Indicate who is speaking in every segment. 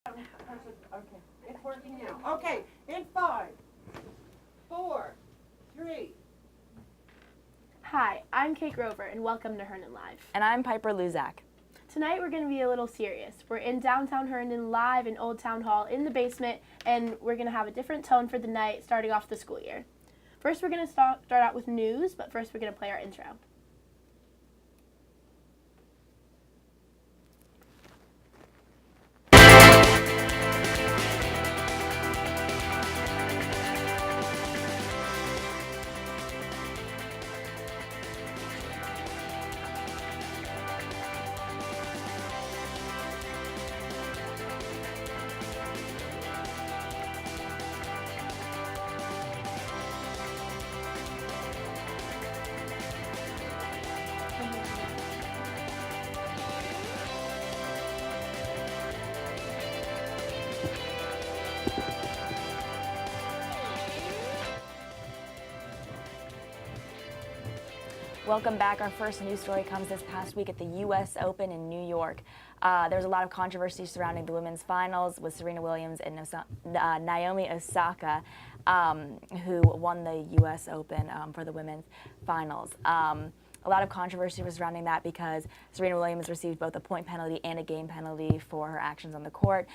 Speaker 1: Okay, it's working now. Okay, in 5, 4, 3.
Speaker 2: Hi, I'm Kate Grover, and welcome to Herndon Live.
Speaker 3: And I'm Piper Luzak.
Speaker 2: Tonight we're going to be a little serious. We're in downtown Herndon live in Old Town Hall in the basement, and we're going to have a different tone for the night starting off the school year. First we're going to start out with news, but first we're going to play our intro.
Speaker 3: Welcome back. Our first news story comes this past week at the U.S. Open in New York. There was a lot of controversy surrounding the women's finals with Serena Williams and Naomi Osaka, who won the U.S. Open for the women's finals. A lot of controversy was surrounding that because Serena Williams received both a point penalty and a game penalty for her actions on the court.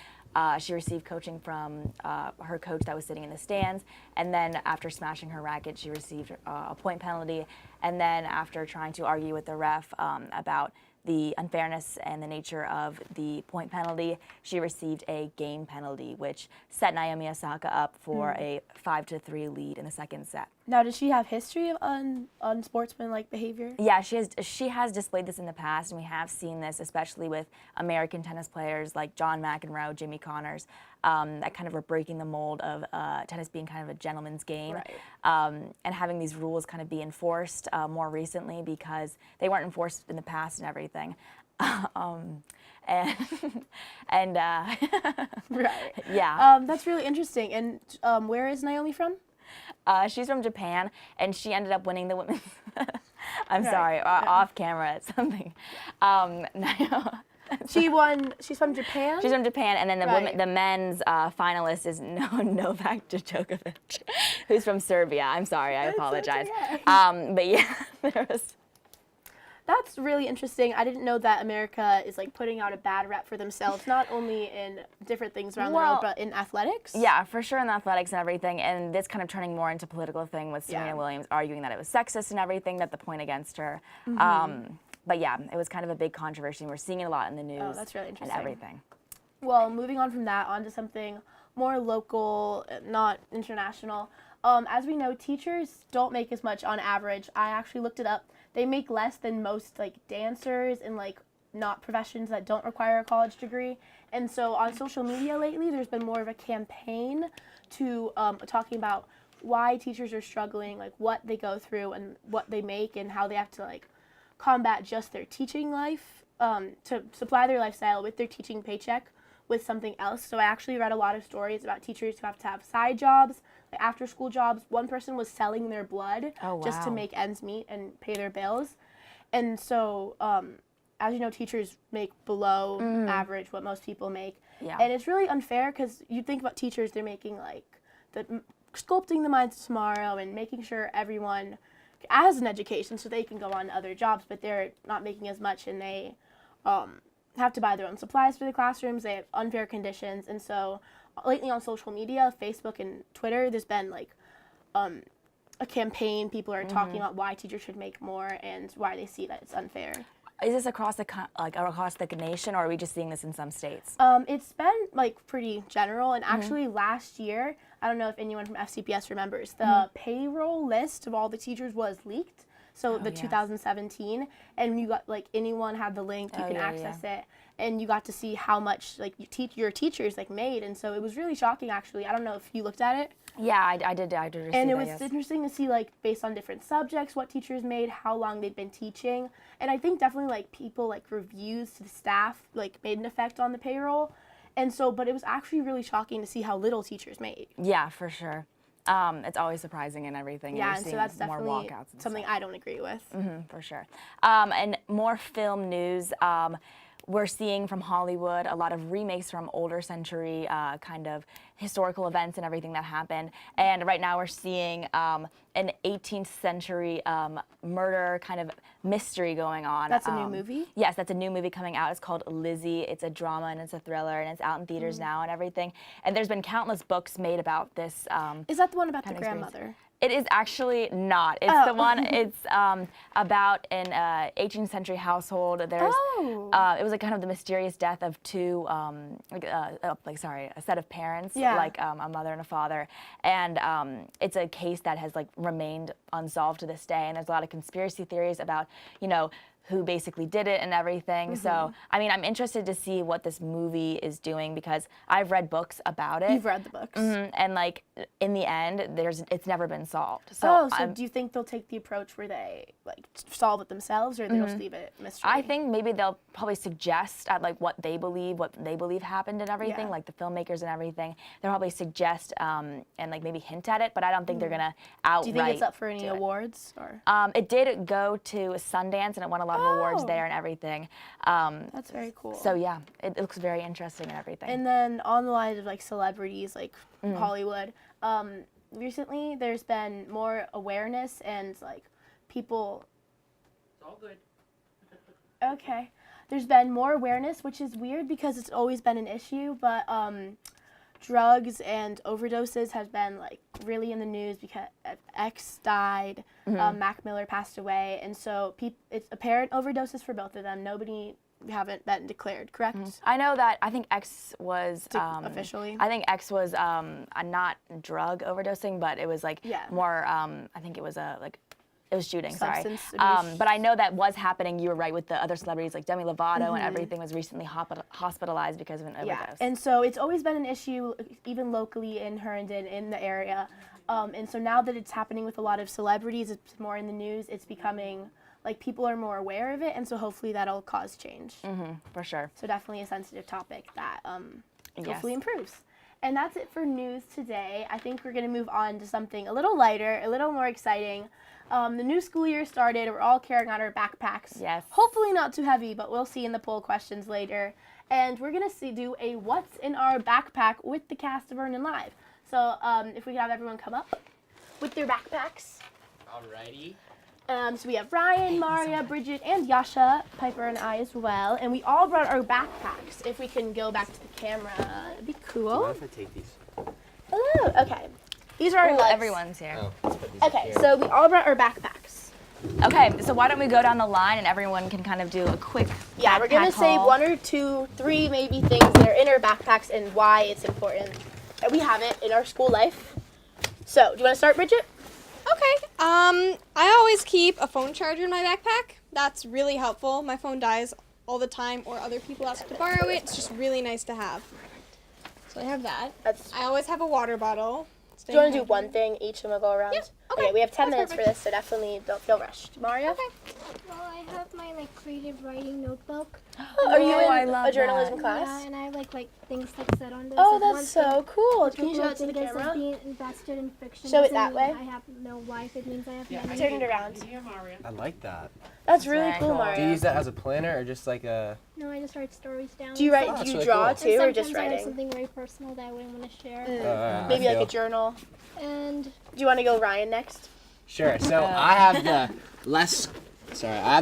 Speaker 3: She received coaching from her coach that was sitting in the stands, and then after smashing her racket, she received a point penalty, and then after trying to argue with the ref about the unfairness and the nature of the point penalty, she received a game penalty, which set Naomi Osaka up for a 5-3 lead in the second set.
Speaker 2: Now, does she have history of unsportsmanlike behavior?
Speaker 3: Yeah, she has displayed this in the past, and we have seen this, especially with American tennis players like John McEnroe, Jimmy Connors, that kind of are breaking the mold of tennis being kind of a gentleman's game,
Speaker 2: right.
Speaker 3: And having these rules kind of be enforced more recently because they weren't enforced in the past and everything. And
Speaker 2: Right.
Speaker 3: Yeah.
Speaker 2: That's really interesting. And where is Naomi from?
Speaker 3: She's from Japan, and she ended up winning the women's. I'm
Speaker 2: Right.
Speaker 3: sorry, off camera at something.
Speaker 2: She won. She's from Japan.
Speaker 3: She's from Japan, and then
Speaker 2: Right.
Speaker 3: the men's finalist is Novak Djokovic, who's from Serbia. I'm sorry, I apologize.
Speaker 2: Okay.
Speaker 3: But yeah, there was.
Speaker 2: That's really interesting. I didn't know that America is like putting out a bad rep for themselves, not only in different things around the world, but in athletics.
Speaker 3: Yeah, for sure in athletics and everything, and this kind of turning more into a political thing with Serena Williams arguing that it was sexist and everything, that the point against her. But yeah, it was kind of a big controversy. We're seeing it a lot in the news.
Speaker 2: Oh, that's really interesting.
Speaker 3: And everything.
Speaker 2: Well, moving on from that, onto something more local, not international. As we know, teachers don't make as much on average. I actually looked it up. They make less than most like dancers and like not professions that don't require a college degree. And so on social media lately, there's been more of a campaign to talking about why teachers are struggling, like what they go through and what they make and how they have to like combat just their teaching life to supply their lifestyle with their teaching paycheck with something else. So I actually read a lot of stories about teachers who have to have side jobs, like after school jobs. One person was selling their blood just to make ends meet and pay their bills. And so, as you know, teachers make below average what most people make.
Speaker 3: Yeah.
Speaker 2: And it's really unfair because you think about teachers, they're making like sculpting the minds of tomorrow and making sure everyone has an education so they can go on to other jobs, but they're not making as much, and they have to buy their own supplies for the classrooms. They have unfair conditions. And so lately on social media, Facebook and Twitter, there's been like a campaign. People are talking about why teachers should make more and why they see that it's unfair.
Speaker 3: Is this across the across the nation, or are we just seeing this in some states?
Speaker 2: It's been like pretty general, and actually last year, I don't know if anyone from FCPS remembers, the payroll list of all the teachers was leaked. So the 2017, and you got like anyone had the link, you can access it, and you got to see how much like your teachers like made, and so it was really shocking actually. I don't know if you looked at it.
Speaker 3: Yeah, I did receive
Speaker 2: And it
Speaker 3: that,
Speaker 2: was interesting to see like based on different subjects what teachers made, how long they'd been teaching, and I think definitely like people like reviews to the staff like made an effect on the payroll, and so but it was actually really shocking to see how little teachers made.
Speaker 3: Yeah, for sure. It's always surprising and everything.
Speaker 2: Yeah,
Speaker 3: You're
Speaker 2: and so
Speaker 3: seeing
Speaker 2: that's
Speaker 3: more
Speaker 2: definitely
Speaker 3: walkouts and
Speaker 2: something
Speaker 3: stuff.
Speaker 2: I don't agree with.
Speaker 3: For sure. And more film news. we're seeing from Hollywood a lot of remakes from older century kind of historical events and everything that happened. And right now we're seeing an 18th century murder kind of mystery going on.
Speaker 2: That's a new movie?
Speaker 3: Yes, that's a new movie coming out. It's called Lizzie. It's a drama and it's a thriller and it's out in theaters now and everything. And there's been countless books made about this.
Speaker 2: Is that the one about the
Speaker 3: kind of experience.
Speaker 2: grandmother?
Speaker 3: It is actually not. It's the one. It's about an 18th century household. There's. It was like kind of the mysterious death of two, a set of parents, like a mother and a father, and it's a case that has like remained unsolved to this day. And there's a lot of conspiracy theories about, who basically did it and everything. So, I mean, I'm interested to see what this movie is doing because I've read books about it.
Speaker 2: You've read the books.
Speaker 3: And like in the end, it's never been solved. So,
Speaker 2: do you think they'll take the approach where they like solve it themselves, or they'll just leave it mystery?
Speaker 3: I think maybe they'll probably suggest at like what they believe happened and everything, like the filmmakers and everything. They'll probably suggest and like maybe hint at it, but I don't think they're gonna outright.
Speaker 2: Do you think it's up for any awards? Or?
Speaker 3: It did go to Sundance and it won a lot of awards there and everything.
Speaker 2: That's very cool.
Speaker 3: So yeah, it looks very interesting and everything.
Speaker 2: And then on the line of like celebrities, like Hollywood, recently there's been more awareness and like people.
Speaker 1: It's all good.
Speaker 2: Okay. There's been more awareness, which is weird because it's always been an issue, but drugs and overdoses have been like really in the news because X died, Mac Miller passed away, and so it's apparent overdoses for both of them. Nobody haven't been declared, correct?
Speaker 3: I know that I think X was
Speaker 2: officially.
Speaker 3: I think X was not drug overdosing, but it was like more. I think it was it was shooting.
Speaker 2: Substance
Speaker 3: sorry,
Speaker 2: abuse.
Speaker 3: but I know that was happening. You were right with the other celebrities like Demi Lovato and everything was recently hospitalized because of an overdose.
Speaker 2: Yeah, and so it's always been an issue, even locally in Herndon, in the area. And so now that it's happening with a lot of celebrities, it's more in the news. It's becoming like people are more aware of it, and so hopefully that'll cause change.
Speaker 3: For sure.
Speaker 2: So definitely a sensitive topic that hopefully improves. And that's it for news today. I think we're going to move on to something a little lighter, a little more exciting. The new school year started. We're all carrying out our backpacks.
Speaker 3: Yes.
Speaker 2: Hopefully not too heavy, but we'll see in the poll questions later. And we're going to do a What's in Our Backpack with the cast of Herndon Live. So if we could have everyone come up with their backpacks.
Speaker 4: Alrighty.
Speaker 2: So we have Ryan, Maria, Bridget, and Yasha, Piper, and I as well. And we all brought our backpacks. If we can go back to the camera, it'd be cool.
Speaker 4: What if I take these?
Speaker 2: Hello. Okay. These are our lugs.
Speaker 3: Everyone's here.
Speaker 4: Oh, let's put these
Speaker 2: Okay,
Speaker 4: here.
Speaker 2: so we all brought our backpacks.
Speaker 3: Okay, so why don't we go down the line and everyone can kind of do a quick
Speaker 2: Yeah, we're gonna
Speaker 3: backpack
Speaker 2: say
Speaker 3: haul.
Speaker 2: 1 or 2, 3 maybe things that are in our backpacks and why it's important that we have it in our school life. So, do you want to start, Bridget?
Speaker 5: Okay. I always keep a phone charger in my backpack. That's really helpful. My phone dies all the time or other people ask to borrow it. It's just really nice to have. So I have that. I always have a water bottle.
Speaker 2: Do you want to do one thing each and we'll go around?
Speaker 5: Yeah, okay.
Speaker 2: We have 10
Speaker 5: That's
Speaker 2: minutes for this, so definitely don't feel rushed. Mario?
Speaker 5: Okay.
Speaker 6: Well, I have my creative writing notebook.
Speaker 2: Are you
Speaker 3: I
Speaker 2: in
Speaker 3: love
Speaker 2: a journalism
Speaker 3: that.
Speaker 2: class?
Speaker 6: Yeah, and I have like things set on this.
Speaker 2: Oh,
Speaker 6: Like, one
Speaker 2: that's so cool. Can you show it to the
Speaker 6: thing is, like,
Speaker 2: camera?
Speaker 6: being invested in fiction.
Speaker 2: Show it
Speaker 6: doesn't
Speaker 2: that
Speaker 6: mean
Speaker 2: way.
Speaker 6: I have no life. It means I have many.
Speaker 2: Turn it around.
Speaker 1: Here, Maria.
Speaker 4: I like that.
Speaker 2: That's really
Speaker 3: very
Speaker 2: cool,
Speaker 3: cool.
Speaker 2: Mario.
Speaker 4: Do you use that as a planner or just like a?
Speaker 6: No, I just write stories down.
Speaker 2: Do you write?
Speaker 4: Oh,
Speaker 2: Do
Speaker 4: that's
Speaker 2: you
Speaker 4: really
Speaker 2: draw
Speaker 4: cool.
Speaker 2: too, or
Speaker 6: And
Speaker 2: just
Speaker 6: sometimes I have
Speaker 2: writing?
Speaker 6: something very personal that I wouldn't want to share.
Speaker 2: Maybe like a
Speaker 4: feel-
Speaker 2: journal.
Speaker 6: And
Speaker 2: Do you want to go Ryan next?
Speaker 4: Sure. So I have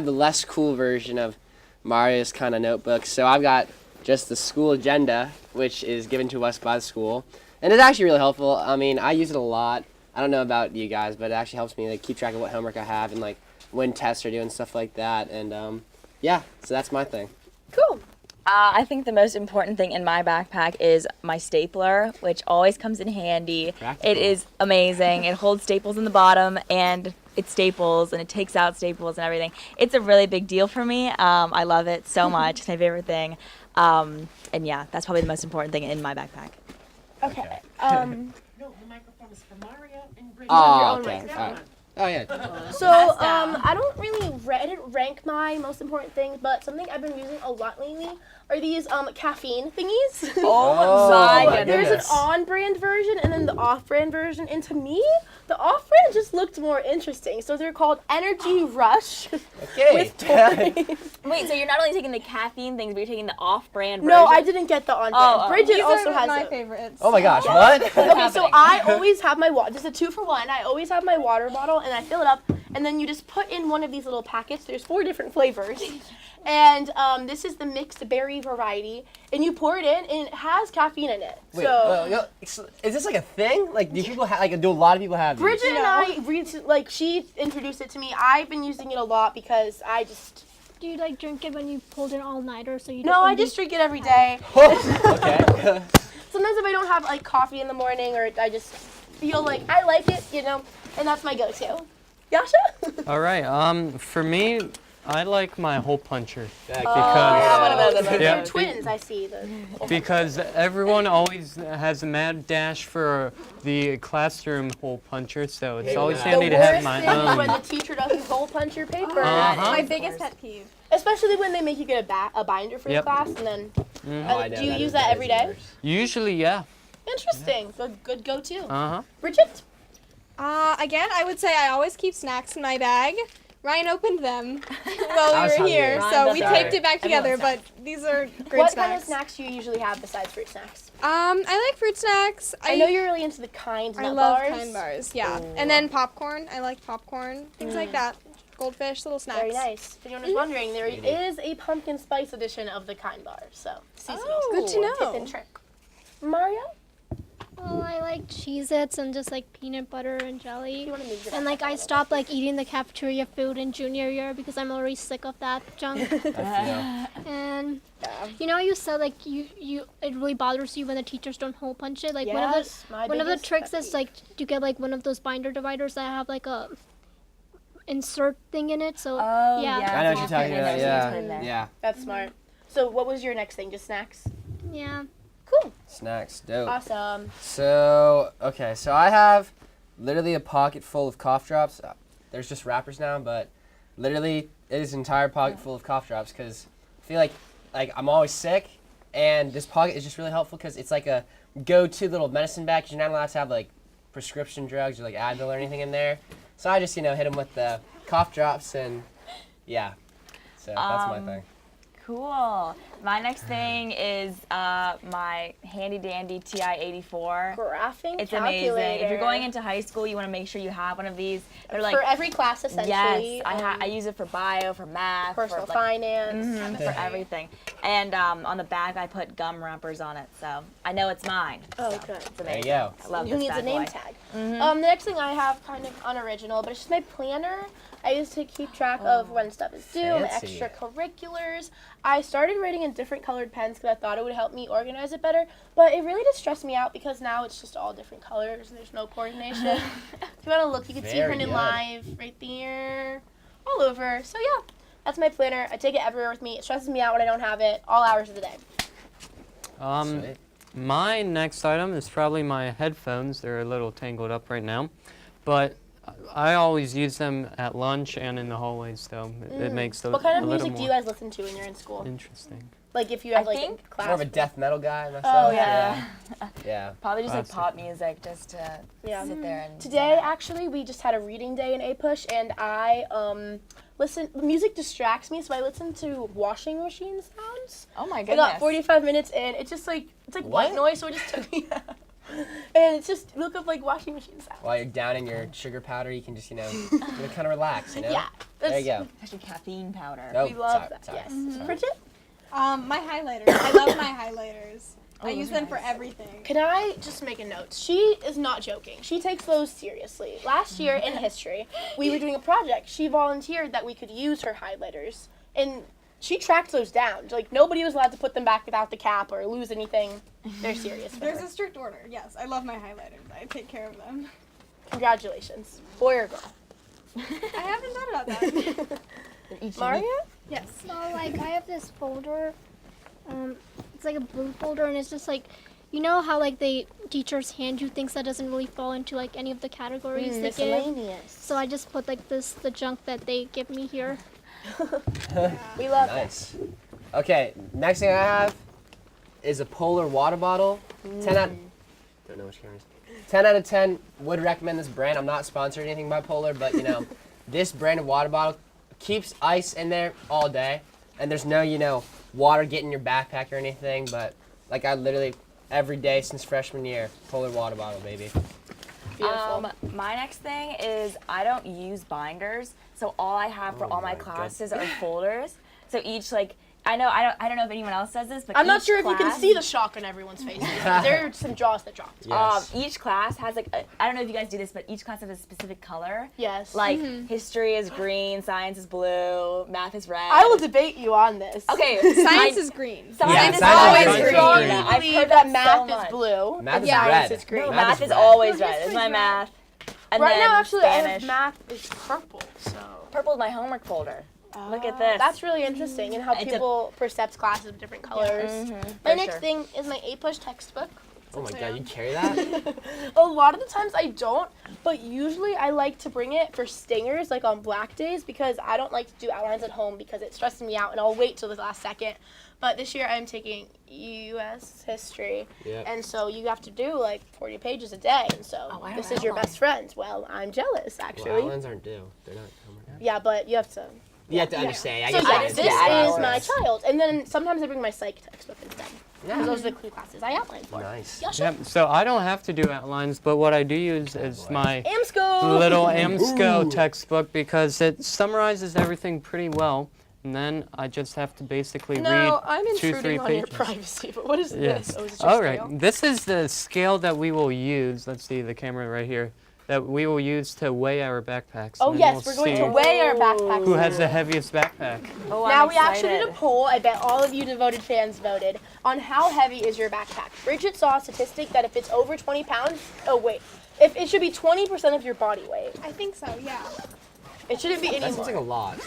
Speaker 4: the less cool version of Mario's kind of notebook. So I've got just the school agenda, which is given to us by the school, and it's actually really helpful. I mean, I use it a lot. I don't know about you guys, but it actually helps me like keep track of what homework I have and like when tests are due and stuff like that. And yeah, so that's my thing.
Speaker 2: Cool.
Speaker 3: I think the most important thing in my backpack is my stapler, which always comes in handy.
Speaker 4: Practical.
Speaker 3: It is amazing. It holds staples in the bottom and it staples and it takes out staples and everything. It's a really big deal for me. I love it so much. It's my favorite thing. And yeah, that's probably the most important thing in my backpack.
Speaker 2: Okay.
Speaker 1: No, the microphone is for Maria and Bridget.
Speaker 4: Oh,
Speaker 2: own
Speaker 4: okay.
Speaker 2: microphone.
Speaker 4: All right. Oh yeah.
Speaker 2: So I don't really I didn't rank my most important things, but something I've been using a lot lately are these caffeine thingies.
Speaker 3: Oh my
Speaker 4: my
Speaker 3: goodness.
Speaker 2: There's an on-brand version and then the off-brand version, and to me, the off-brand just looked more interesting. So they're called Energy Rush
Speaker 4: Okay.
Speaker 2: with taurine.
Speaker 3: Wait, so you're not only taking the caffeine things, but you're taking the off-brand version?
Speaker 2: No, I didn't get the on-brand.
Speaker 3: Oh, oh.
Speaker 2: Bridget
Speaker 5: These
Speaker 2: also
Speaker 5: are
Speaker 2: has
Speaker 5: my
Speaker 2: it.
Speaker 5: favorites.
Speaker 4: Oh my gosh, what?
Speaker 2: Okay, so I always have my water. Just a 2-for-1. I always have my water bottle, and I fill it up, and then you just put in one of these little packets. There's 4 different flavors, and this is the mixed berry variety, and you pour it in, and it has caffeine in it.
Speaker 4: Wait,
Speaker 2: So
Speaker 4: is this like a thing? Like, do people do a lot of people have these?
Speaker 2: Bridget and I she introduced it to me. I've been using it a lot because I just
Speaker 6: Do you like drink it when you pulled an all-nighter so you
Speaker 2: no,
Speaker 6: don't
Speaker 2: I just drink it every day.
Speaker 4: Okay.
Speaker 2: Sometimes if I don't have like coffee in the morning, or I just feel like I like it, and that's my go-to. Yasha?
Speaker 7: All right. For me, I like my hole puncher
Speaker 4: Yeah,
Speaker 3: Yeah, one of those.
Speaker 7: Yeah.
Speaker 2: They're twins, I see.
Speaker 7: because everyone always has a mad dash for the classroom hole puncher, so it's
Speaker 4: Hate
Speaker 7: always
Speaker 4: that.
Speaker 7: handy
Speaker 2: The
Speaker 7: to have
Speaker 2: worst
Speaker 7: my
Speaker 2: thing is when
Speaker 7: own.
Speaker 2: the teacher doesn't hole punch your paper.
Speaker 5: My biggest pet peeve.
Speaker 2: Especially when they make you get a binder for
Speaker 7: Yep.
Speaker 2: the class, and then
Speaker 4: Oh, I know,
Speaker 2: do you
Speaker 4: that
Speaker 2: use
Speaker 4: is-
Speaker 2: that
Speaker 4: is
Speaker 2: every
Speaker 4: the
Speaker 2: day?
Speaker 4: worst.
Speaker 7: Usually, yeah.
Speaker 2: Interesting. Good go-to.
Speaker 7: Uh-huh.
Speaker 2: Bridget?
Speaker 5: Again, I would say I always keep snacks in my bag. Ryan opened them while
Speaker 4: I was
Speaker 5: we were
Speaker 4: hungry.
Speaker 5: here,
Speaker 3: Ryan
Speaker 5: so
Speaker 3: does
Speaker 5: we
Speaker 3: that.
Speaker 5: taped it back together,
Speaker 3: Everyone
Speaker 5: but these are great
Speaker 2: What
Speaker 5: snacks.
Speaker 2: kind of snacks do you usually have besides fruit snacks?
Speaker 5: I like fruit snacks.
Speaker 2: I know you're really into the Kind
Speaker 5: I
Speaker 2: nut
Speaker 5: love
Speaker 2: bars.
Speaker 5: Kind bars, yeah. And then popcorn. I like popcorn. Things like that. Goldfish, little snacks.
Speaker 2: Very nice. If anyone was wondering, there is a pumpkin spice edition of the Kind bars, so seasonal.
Speaker 5: Good to know.
Speaker 2: Tip and trick. Mario?
Speaker 6: Well, I like Cheez-Its and just like peanut butter and jelly.
Speaker 2: You want to move your
Speaker 6: And like I stopped like eating the cafeteria food in junior year because I'm already sick of that junk.
Speaker 4: I feel.
Speaker 6: And
Speaker 2: Yeah.
Speaker 6: you know, you said like you it really bothers you when the teachers don't hole punch it. Like
Speaker 2: Yes, my
Speaker 6: one of the
Speaker 2: biggest
Speaker 6: tricks
Speaker 2: pet
Speaker 6: is like to get like one of those binder dividers that have like a insert thing in it. So
Speaker 3: Oh,
Speaker 6: Yeah.
Speaker 3: yeah.
Speaker 4: I know what you're talking
Speaker 3: Put it in
Speaker 4: about.
Speaker 3: there, so you just
Speaker 4: Yeah.
Speaker 3: put it in there.
Speaker 4: Yeah.
Speaker 2: That's smart. So what was your next thing? Just snacks?
Speaker 6: yeah.
Speaker 2: Cool.
Speaker 4: Snacks. Dope.
Speaker 2: Awesome.
Speaker 4: So, okay, so I have literally a pocket full of cough drops. There's just wrappers now, but literally it is an entire pocket full of cough drops because I feel like I'm always sick, and this pocket is just really helpful because it's like a go-to little medicine bag 'cause you're not allowed to have like prescription drugs or like Advil or anything in there. So I just, hit them with the cough drops and yeah. So that's my thing.
Speaker 3: Cool. My next thing is my handy dandy TI-84.
Speaker 2: Graphing
Speaker 3: It's
Speaker 2: calculator.
Speaker 3: amazing. If you're going into high school, you want to make sure you have one of these. They're like
Speaker 2: for every class, essentially.
Speaker 3: yes, I use it for bio, for math,
Speaker 2: personal
Speaker 3: for like,
Speaker 2: finance.
Speaker 3: for everything. And on the back, I put gum wrappers on it, so I know it's mine.
Speaker 2: Oh,
Speaker 3: so
Speaker 2: good.
Speaker 3: It's
Speaker 4: There
Speaker 3: amazing.
Speaker 4: you go.
Speaker 3: I love
Speaker 2: Who
Speaker 3: this
Speaker 2: needs
Speaker 3: bad
Speaker 2: a name
Speaker 3: boy.
Speaker 2: tag? The next thing I have, kind of unoriginal, but it's just my planner. I use to keep track of when stuff is due, my
Speaker 4: Fancy.
Speaker 2: extracurriculars. I started writing in different colored pens because I thought it would help me organize it better, but it really just stressed me out because now it's just all different colors and there's no coordination. If you want to look, you can see
Speaker 4: Very
Speaker 2: Herndon
Speaker 4: good.
Speaker 2: Live right there, all over. So yeah, that's my planner. I take it everywhere with me. It stresses me out when I don't have it, all hours of the day.
Speaker 4: Sweet.
Speaker 7: My next item is probably my headphones. They're a little tangled up right now, but I always use them at lunch and in the hallways, though. It makes those
Speaker 2: What kind
Speaker 7: a
Speaker 2: of
Speaker 7: little
Speaker 2: music do you
Speaker 7: more
Speaker 2: guys listen to when you're in school?
Speaker 7: interesting.
Speaker 2: Like if you have
Speaker 3: I
Speaker 2: like
Speaker 3: think
Speaker 2: a class.
Speaker 4: More of a death metal guy myself.
Speaker 2: Oh, yeah.
Speaker 4: Yeah.
Speaker 3: Probably just like
Speaker 7: Classic.
Speaker 3: pop music, just to
Speaker 2: Yeah.
Speaker 3: sit there and.
Speaker 2: Today, actually, we just had a reading day in A-Push, and I listen. Music distracts me, so I listen to washing machine sounds.
Speaker 3: Oh my
Speaker 2: I
Speaker 3: goodness.
Speaker 2: got 45 minutes in. It's just like it's like white
Speaker 4: What?
Speaker 2: noise, so it just took me. And it's just look up like washing machine sounds.
Speaker 4: While you're down in your sugar powder, you can just, kind of relax,
Speaker 2: Yeah,
Speaker 4: There you go.
Speaker 3: Actually, caffeine powder.
Speaker 4: Nope,
Speaker 2: we love
Speaker 4: sorry,
Speaker 2: that.
Speaker 4: sorry.
Speaker 2: Yes, Bridget,
Speaker 5: My highlighters. I love my highlighters. I use them for everything.
Speaker 2: can I just make a note? She is not joking. She takes those seriously. Last year in history, we were doing a project. She volunteered that we could use her highlighters, and she tracked those down. Like nobody was allowed to put them back without the cap or lose anything. They're serious. for
Speaker 5: There's
Speaker 2: her.
Speaker 5: a strict order. Yes, I love my highlighters. I take care of them.
Speaker 2: Congratulations, boy or girl.
Speaker 5: I haven't thought about that.
Speaker 2: Maria?
Speaker 5: Yes.
Speaker 6: So like I have this folder. It's like a blue folder, and it's just like You know how like teachers hand you things that doesn't really fall into like any of the categories they give.
Speaker 2: Miscellaneous.
Speaker 6: So I just put like the junk that they give me here.
Speaker 2: We love it.
Speaker 4: Nice. Okay, next thing I have is a Polar water bottle. 10 out. Don't know which camera. 10 out of 10 would recommend this brand. I'm not sponsored or anything by Polar, but this brand of water bottle keeps ice in there all day, and there's no water getting in your backpack or anything. But like I literally every day since freshman year, Polar water bottle, baby.
Speaker 2: Beautiful.
Speaker 3: My next thing is I don't use binders, so all I have for all my classes are folders. So each I don't know if anyone else does this, but
Speaker 2: I'm not
Speaker 3: each
Speaker 2: sure if you can
Speaker 3: class-
Speaker 2: see the shock on everyone's faces. There are some jaws that dropped.
Speaker 4: Yes.
Speaker 3: Each class has I don't know if you guys do this, but each class has a specific color.
Speaker 2: Yes.
Speaker 3: Like history is green, science is blue, math is red.
Speaker 2: I will debate you on this.
Speaker 3: Okay,
Speaker 5: Science is green.
Speaker 3: Science is
Speaker 4: science
Speaker 3: always
Speaker 4: is
Speaker 3: green.
Speaker 4: green.
Speaker 2: strongly
Speaker 3: I've
Speaker 2: believe
Speaker 3: heard
Speaker 2: that
Speaker 3: so
Speaker 2: math
Speaker 3: much.
Speaker 2: is blue.
Speaker 4: Math
Speaker 2: and
Speaker 4: is
Speaker 2: science
Speaker 4: red.
Speaker 2: is green.
Speaker 3: No,
Speaker 4: Math
Speaker 3: math
Speaker 4: is
Speaker 3: is
Speaker 4: red.
Speaker 3: always
Speaker 2: No,
Speaker 3: red.
Speaker 2: history's
Speaker 3: It's my
Speaker 2: red.
Speaker 3: math. And
Speaker 2: Right
Speaker 3: then
Speaker 2: now, actually, I
Speaker 3: Spanish.
Speaker 2: have math is purple. So.
Speaker 3: Purple is my homework folder. Look at this.
Speaker 2: That's really interesting, and how
Speaker 3: It's a-
Speaker 2: people perceive classes of different colors.
Speaker 3: for
Speaker 2: My next
Speaker 3: sure.
Speaker 2: thing is my A-push textbook.
Speaker 4: Oh my god, you carry that?
Speaker 2: A lot of the times I don't, but usually I like to bring it for stingers, like on black days, because I don't like to do outlines at home because it stresses me out, and I'll wait till the last second. But this year I'm taking U.S. history,
Speaker 4: Yep.
Speaker 2: and so you have to do like 40 pages a day, and so
Speaker 3: Oh, I
Speaker 2: this
Speaker 3: don't
Speaker 2: is your
Speaker 3: outline.
Speaker 2: best friend. Well, I'm jealous, actually.
Speaker 4: Well, outlines aren't due. They're not homework.
Speaker 2: Yeah, but you have to.
Speaker 4: You have to understand. I
Speaker 2: So
Speaker 4: guess
Speaker 2: yeah,
Speaker 4: I
Speaker 2: this
Speaker 4: understand.
Speaker 2: is my child, and then sometimes I bring my psych textbook instead.
Speaker 4: Yeah.
Speaker 2: Those are the clue classes I outline for.
Speaker 4: Nice.
Speaker 2: Yeah, sure.
Speaker 7: Yep. So I don't have to do outlines, but what I do use is my
Speaker 2: AMSCO!
Speaker 7: little AMSCO textbook because it summarizes everything pretty well. And then I just have to basically
Speaker 2: No,
Speaker 7: read
Speaker 2: I'm
Speaker 7: 2-3
Speaker 2: intruding on your
Speaker 7: pages.
Speaker 2: privacy, but what is
Speaker 7: Yes.
Speaker 2: this? Oh, is it your
Speaker 7: All right.
Speaker 2: scale?
Speaker 7: This is the scale that we will use. Let's see the camera right here. That we will use to weigh our backpacks.
Speaker 2: Oh
Speaker 7: and
Speaker 2: yes,
Speaker 7: we'll
Speaker 2: we're going
Speaker 7: see
Speaker 2: to weigh our backpacks.
Speaker 7: who has the heaviest backpack.
Speaker 3: Oh,
Speaker 2: Now
Speaker 3: I'm
Speaker 2: we actually did a
Speaker 3: excited.
Speaker 2: poll. I bet all of you devoted fans voted on how heavy is your backpack. Bridget saw a statistic that if it's over 20 pounds, if it should be 20% of your body weight.
Speaker 5: I think so, yeah.
Speaker 2: It shouldn't be any
Speaker 4: That seems
Speaker 2: more.
Speaker 4: like a lot.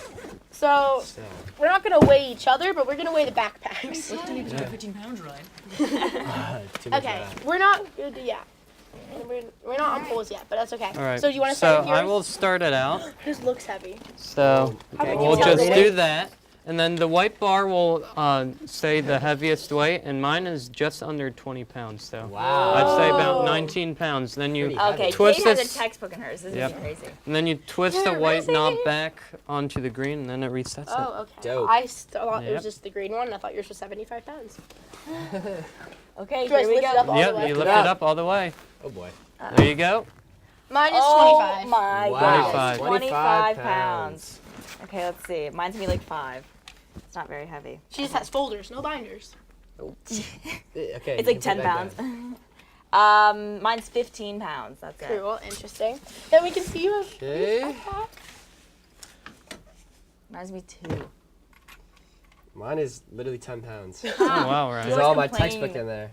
Speaker 2: So
Speaker 4: So.
Speaker 2: we're not gonna weigh each other, but we're gonna weigh the backpacks.
Speaker 1: Lifting you to 15 pounds, right?
Speaker 4: Too much
Speaker 2: Okay,
Speaker 4: of that.
Speaker 2: we're not. Yeah. We're not on polls yet, but that's okay.
Speaker 7: All right.
Speaker 2: So do you want to
Speaker 7: So
Speaker 2: start with yours?
Speaker 7: I will start it out.
Speaker 2: This looks heavy.
Speaker 7: So
Speaker 2: Okay,
Speaker 7: we'll
Speaker 2: you
Speaker 7: just
Speaker 2: tell me.
Speaker 7: do that. And then the white bar will say the heaviest weight, and mine is just under 20 pounds. So
Speaker 4: Wow.
Speaker 7: I'd say about
Speaker 2: Oh.
Speaker 7: 19 pounds. Then you
Speaker 4: Pretty
Speaker 3: Okay,
Speaker 7: twist
Speaker 3: Kate has
Speaker 7: this-
Speaker 3: a textbook in hers. This
Speaker 7: Yep.
Speaker 3: is crazy.
Speaker 7: and then you twist the white knob back onto the green, and then it resets it.
Speaker 2: Oh, okay.
Speaker 4: Dope.
Speaker 2: I thought it was
Speaker 7: Yep.
Speaker 2: just the green one. I thought yours was 75 pounds.
Speaker 3: Okay,
Speaker 2: Do I
Speaker 3: here we
Speaker 2: lift it
Speaker 3: go.
Speaker 2: up all the
Speaker 7: Yep,
Speaker 2: way?
Speaker 7: you lift
Speaker 4: up.
Speaker 7: it up all the way.
Speaker 4: Oh boy.
Speaker 7: There you go.
Speaker 2: Mine is
Speaker 3: Oh
Speaker 2: 25.
Speaker 3: my
Speaker 4: Wow.
Speaker 3: goodness,
Speaker 7: 25.
Speaker 3: 25 pounds. Okay, let's see. Mine's gonna be like 5. It's not very heavy.
Speaker 2: She just has folders, no binders.
Speaker 4: Okay.
Speaker 3: It's
Speaker 4: you
Speaker 3: like
Speaker 4: can
Speaker 3: 10
Speaker 4: put
Speaker 3: pounds.
Speaker 4: that back.
Speaker 3: Mine's 15 pounds. That's it.
Speaker 2: Cool, interesting. Then we can see you have
Speaker 4: Okay.
Speaker 3: Mine's gonna be 2.
Speaker 4: Mine is literally 10 pounds.
Speaker 7: Oh, wow, right.
Speaker 4: There's
Speaker 3: always
Speaker 4: all my
Speaker 3: complain.
Speaker 4: textbook in there.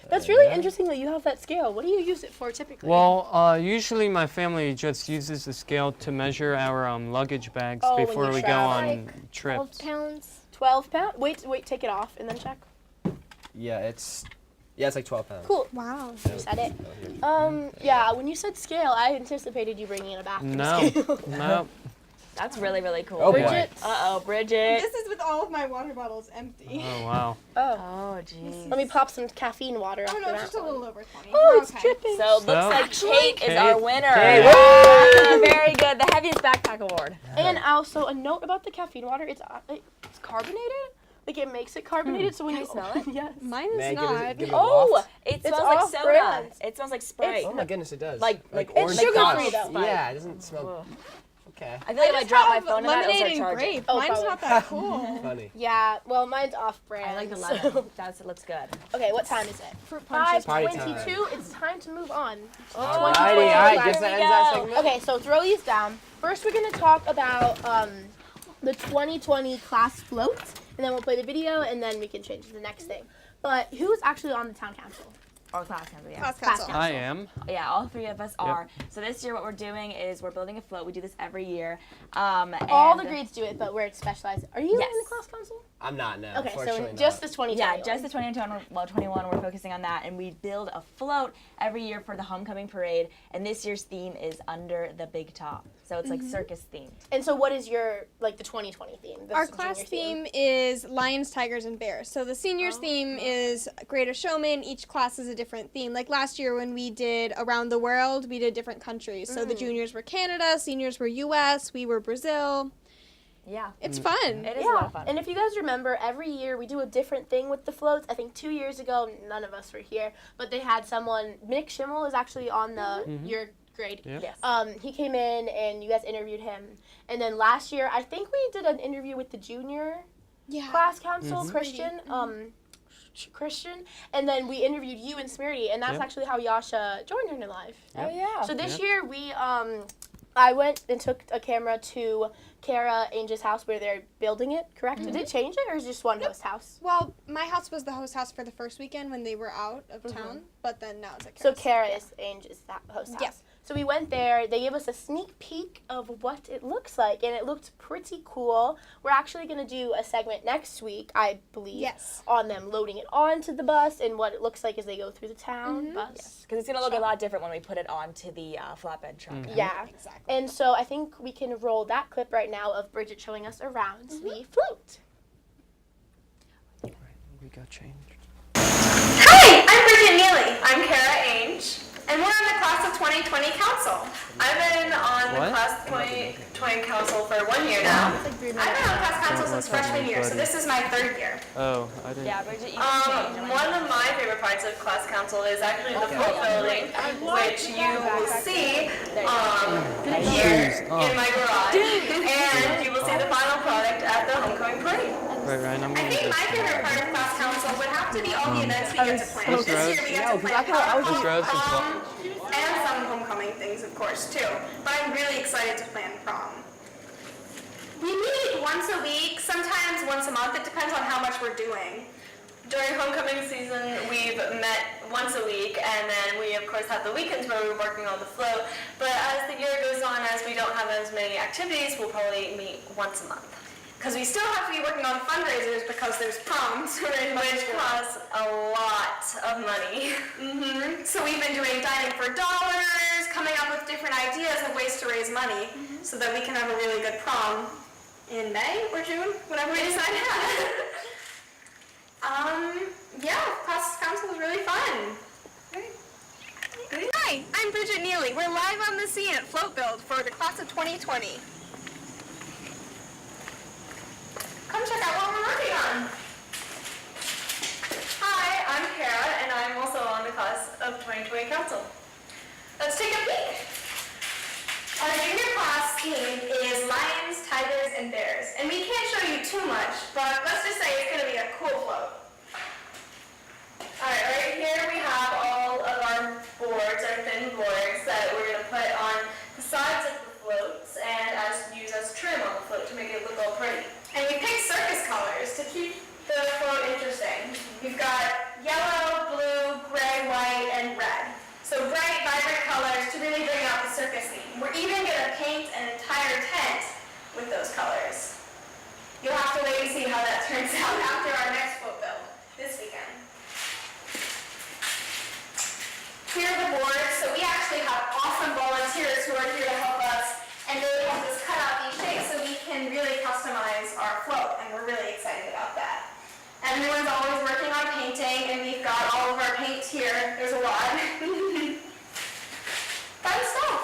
Speaker 2: That's really
Speaker 4: Yeah.
Speaker 2: interesting that you have that scale. What do you use it for typically?
Speaker 7: Well, usually my family just uses the scale to measure our luggage bags
Speaker 2: Oh, when
Speaker 7: before
Speaker 2: you
Speaker 7: we go
Speaker 2: travel.
Speaker 7: on
Speaker 6: 12
Speaker 7: trips.
Speaker 6: pounds.
Speaker 2: 12 pounds? Wait, take it off and then check.
Speaker 4: Yeah, it's like 12 pounds.
Speaker 2: Cool.
Speaker 5: Wow.
Speaker 2: You said it. Yeah, when you said scale, I anticipated you bringing it back. to the
Speaker 7: No,
Speaker 2: scale.
Speaker 7: no.
Speaker 3: That's really, really cool.
Speaker 4: Oh boy.
Speaker 2: Bridget.
Speaker 3: Uh-oh, Bridget.
Speaker 5: This is with all of my water bottles empty.
Speaker 7: Oh, wow.
Speaker 2: Oh.
Speaker 3: Oh, jeez.
Speaker 2: Let me pop some caffeine water
Speaker 5: Oh
Speaker 2: after
Speaker 5: no,
Speaker 2: that
Speaker 5: it's just a
Speaker 2: one.
Speaker 5: little over 20.
Speaker 2: Oh,
Speaker 5: We're
Speaker 2: it's
Speaker 5: okay.
Speaker 2: dripping.
Speaker 3: So it looks
Speaker 7: So-
Speaker 3: like Kate is our winner.
Speaker 4: Kate,
Speaker 3: Yeah, very good. The heaviest backpack award.
Speaker 2: And also a note about the caffeine water. It's carbonated. Like it makes it carbonated. So when
Speaker 3: Can
Speaker 2: you
Speaker 3: I smell it?
Speaker 2: Yes.
Speaker 5: Mine is
Speaker 4: May I give
Speaker 5: not.
Speaker 4: it- give it a
Speaker 3: Oh,
Speaker 4: waft?
Speaker 3: it smells
Speaker 2: It's
Speaker 3: like
Speaker 2: off
Speaker 3: soda.
Speaker 2: brand.
Speaker 3: It smells like Sprite.
Speaker 4: Oh my goodness, it does.
Speaker 3: Like
Speaker 2: It's
Speaker 3: orange
Speaker 2: sugar-free,
Speaker 3: Scotch.
Speaker 2: though.
Speaker 4: Yeah, it doesn't smell.
Speaker 3: Whoa.
Speaker 4: Okay.
Speaker 3: I feel like if I
Speaker 5: just
Speaker 3: drop my
Speaker 5: have
Speaker 3: phone in that, it'll
Speaker 5: lemonade
Speaker 3: start
Speaker 5: and
Speaker 3: charging.
Speaker 5: grape.
Speaker 2: Oh,
Speaker 5: Mine's
Speaker 2: probably.
Speaker 5: not that cool.
Speaker 4: Funny.
Speaker 2: Yeah. Well, mine's off brand.
Speaker 3: I like the
Speaker 2: so-
Speaker 3: lemon. It looks good.
Speaker 2: Okay, what time is it?
Speaker 5: Fruit punches.
Speaker 4: Party time.
Speaker 2: 5:22. It's time to move on.
Speaker 4: Alrighty,
Speaker 2: 2022
Speaker 4: alright,
Speaker 2: class.
Speaker 4: guess that ends that segment.
Speaker 2: Okay, so throw these down. First, we're gonna talk about the 2020 class float, and then we'll play the video, and then we can change to the next thing. But who's actually on the town council?
Speaker 3: Or class council, yeah.
Speaker 5: Class council.
Speaker 7: I am.
Speaker 3: Yeah, all three of us are. So this year what we're doing is we're building a float. We do this every year.
Speaker 2: All the grades do it, but we're specialized. Are you
Speaker 3: Yes.
Speaker 2: in the class council?
Speaker 4: I'm not, no.
Speaker 2: Okay, so
Speaker 4: Unfortunately
Speaker 2: just
Speaker 4: not.
Speaker 2: the 2020.
Speaker 3: Yeah, just the 21, we're focusing on that, and we build a float every year for the homecoming parade, and this year's theme is Under the Big Top. So it's like circus themed.
Speaker 2: And so what is your, like, the 2020 theme?
Speaker 5: Our class theme is lions, tigers, and bears. So the seniors theme is Greater Showman. Each class is a different theme. Like last year when we did Around the World, we did different countries. So the juniors were Canada, seniors were US, we were Brazil.
Speaker 3: Yeah.
Speaker 5: It's fun.
Speaker 3: It is a lot of fun.
Speaker 2: And if you guys remember, every year we do a different thing with the floats. I think 2 years ago, none of us were here, but they had someone, Nick Schimmel is actually on the your grade.
Speaker 7: Yep.
Speaker 3: Yes.
Speaker 2: He came in and you guys interviewed him. And then last year, I think we did an interview with the junior class council, Christian, and then we interviewed you and Smirty, and that's actually how Yasha joined Herndon Live.
Speaker 3: Oh, yeah.
Speaker 2: So this year we I went and took a camera to Kara Ainge's house where they're building it, correct? Did they change it or is it just one host house?
Speaker 5: Well, my house was the host house for the first weekend when they were out of town, but then now it's at
Speaker 2: So
Speaker 5: Kara's.
Speaker 2: Kara is Ainge's host house.
Speaker 5: Yeah.
Speaker 2: So we went there. They gave us a sneak peek of what it looks like, and it looked pretty cool. We're actually going to do a segment next week, I believe, on them loading it onto the bus and what it looks like as they go through the town bus.
Speaker 3: Because it's going to look a lot different when we put it onto the flatbed truck.
Speaker 2: Yeah,
Speaker 5: Exactly.
Speaker 2: and so I think we can roll that clip right now of Bridget showing us around the float.
Speaker 7: We got changed.
Speaker 8: Hi, I'm Bridget Neely. I'm Kara Ainge, and we're on the Class of 2020 Council. I've been on the Class of 2020 Council for 1 year now. I've been on Class Council since freshman year, so this is my 3rd year.
Speaker 7: Oh, I didn't.
Speaker 3: Yeah, Bridget, you can change.
Speaker 8: One of my favorite parts of Class Council is actually the float building, which you will see here in my garage, and you will see the final product at the homecoming parade.
Speaker 7: Right, Ryan, I'm
Speaker 8: I
Speaker 7: gonna
Speaker 8: think
Speaker 7: just
Speaker 8: my favorite part of Class Council would have to be all the events we get to plan.
Speaker 7: Miss
Speaker 8: This year
Speaker 7: Rose?
Speaker 8: we get to plan
Speaker 7: Miss Rose is
Speaker 8: prom, and some homecoming things, of course, too. But I'm really excited to plan prom. We meet once a week, sometimes once a month. It depends on how much we're doing. During homecoming season, we've met once a week, and then we, of course, have the weekends where we're working on the float. But as the year goes on, as we don't have as many activities, we'll probably meet once a month. Because we still have to be working on fundraisers because there's proms, which costs a lot of money. So we've been doing dining for dollars, coming up with different ideas of ways to raise money so that we can have a really good prom in May or June, whenever we decide to have it. Yeah, Class Council is really fun. Hi, I'm Bridget Neely. We're live on the scene at Float Build for the Class of 2020. Come check out what we're working on. Hi, I'm Kara, and I'm also on the Class of 2020 Council. Let's take a peek. Our junior class theme is lions, tigers, and bears. And we can't show you too much, but let's just say it's going to be a cool float. Alright, right here we have all of our boards, our thin boards, that we're going to put on the sides of the floats and use as trim on the float to make it look all pretty. And we picked circus colors to keep the float interesting. We've got yellow, blue, gray, white, and red. So bright, vibrant colors to really bring out the circus theme. We're even going to paint an entire tent with those colors. You'll have to wait and see how that turns out after our next float build this weekend. Here are the boards. So we actually have awesome volunteers who are here to help us, and they help us cut out these shapes so we can really customize our float, and we're really excited about that. Everyone's always working on painting, and we've got all of our paint here. There's a lot. Fun stuff.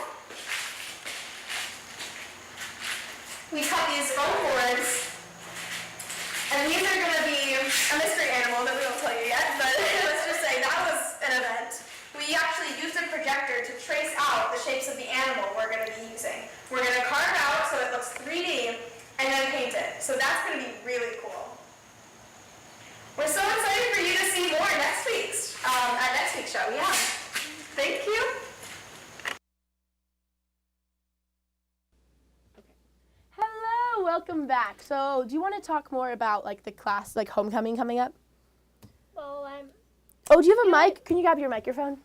Speaker 8: We cut these foam boards, and these are going to be a mystery animal that we won't tell you yet, but let's just say that was an event. We actually used a projector to trace out the shapes of the animal we're going to be using. We're going to carve it out so it looks 3D, and then paint it. So that's going to be really cool. We're so excited for you to see more at next week's show. Yeah. Thank you.
Speaker 2: Hello, welcome back. So, do you want to talk more about like the class, like homecoming coming up?
Speaker 6: Well,
Speaker 2: Oh, do you have a mic? Can you grab your microphone?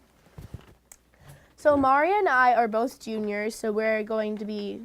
Speaker 2: So Maria and I are both juniors, so we're going to be...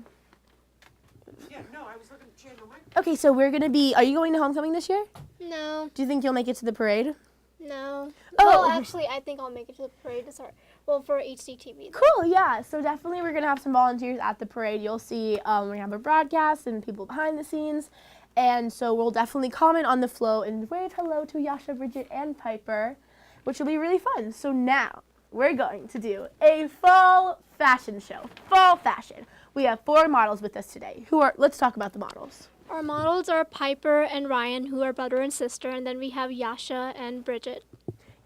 Speaker 1: Yeah, no, I was looking to change my mic.
Speaker 2: Okay, so we're going to be... Are you going to homecoming this year?
Speaker 6: No,
Speaker 2: Do you think you'll make it to the parade?
Speaker 6: no.
Speaker 2: Oh.
Speaker 6: Well, actually, I think I'll make it to the parade to start. Well, for HDTV.
Speaker 2: Cool, yeah. So definitely we're going to have some volunteers at the parade. You'll see we're going to have a broadcast and people behind the scenes. And so we'll definitely comment on the flow and wave hello to Yasha, Bridget, and Piper, which will be really fun. So now we're going to do a fall fashion show. Fall fashion. We have 4 models with us today. Let's talk about the models.
Speaker 6: Our models are Piper and Ryan, who are brother and sister, and then we have Yasha and Bridget.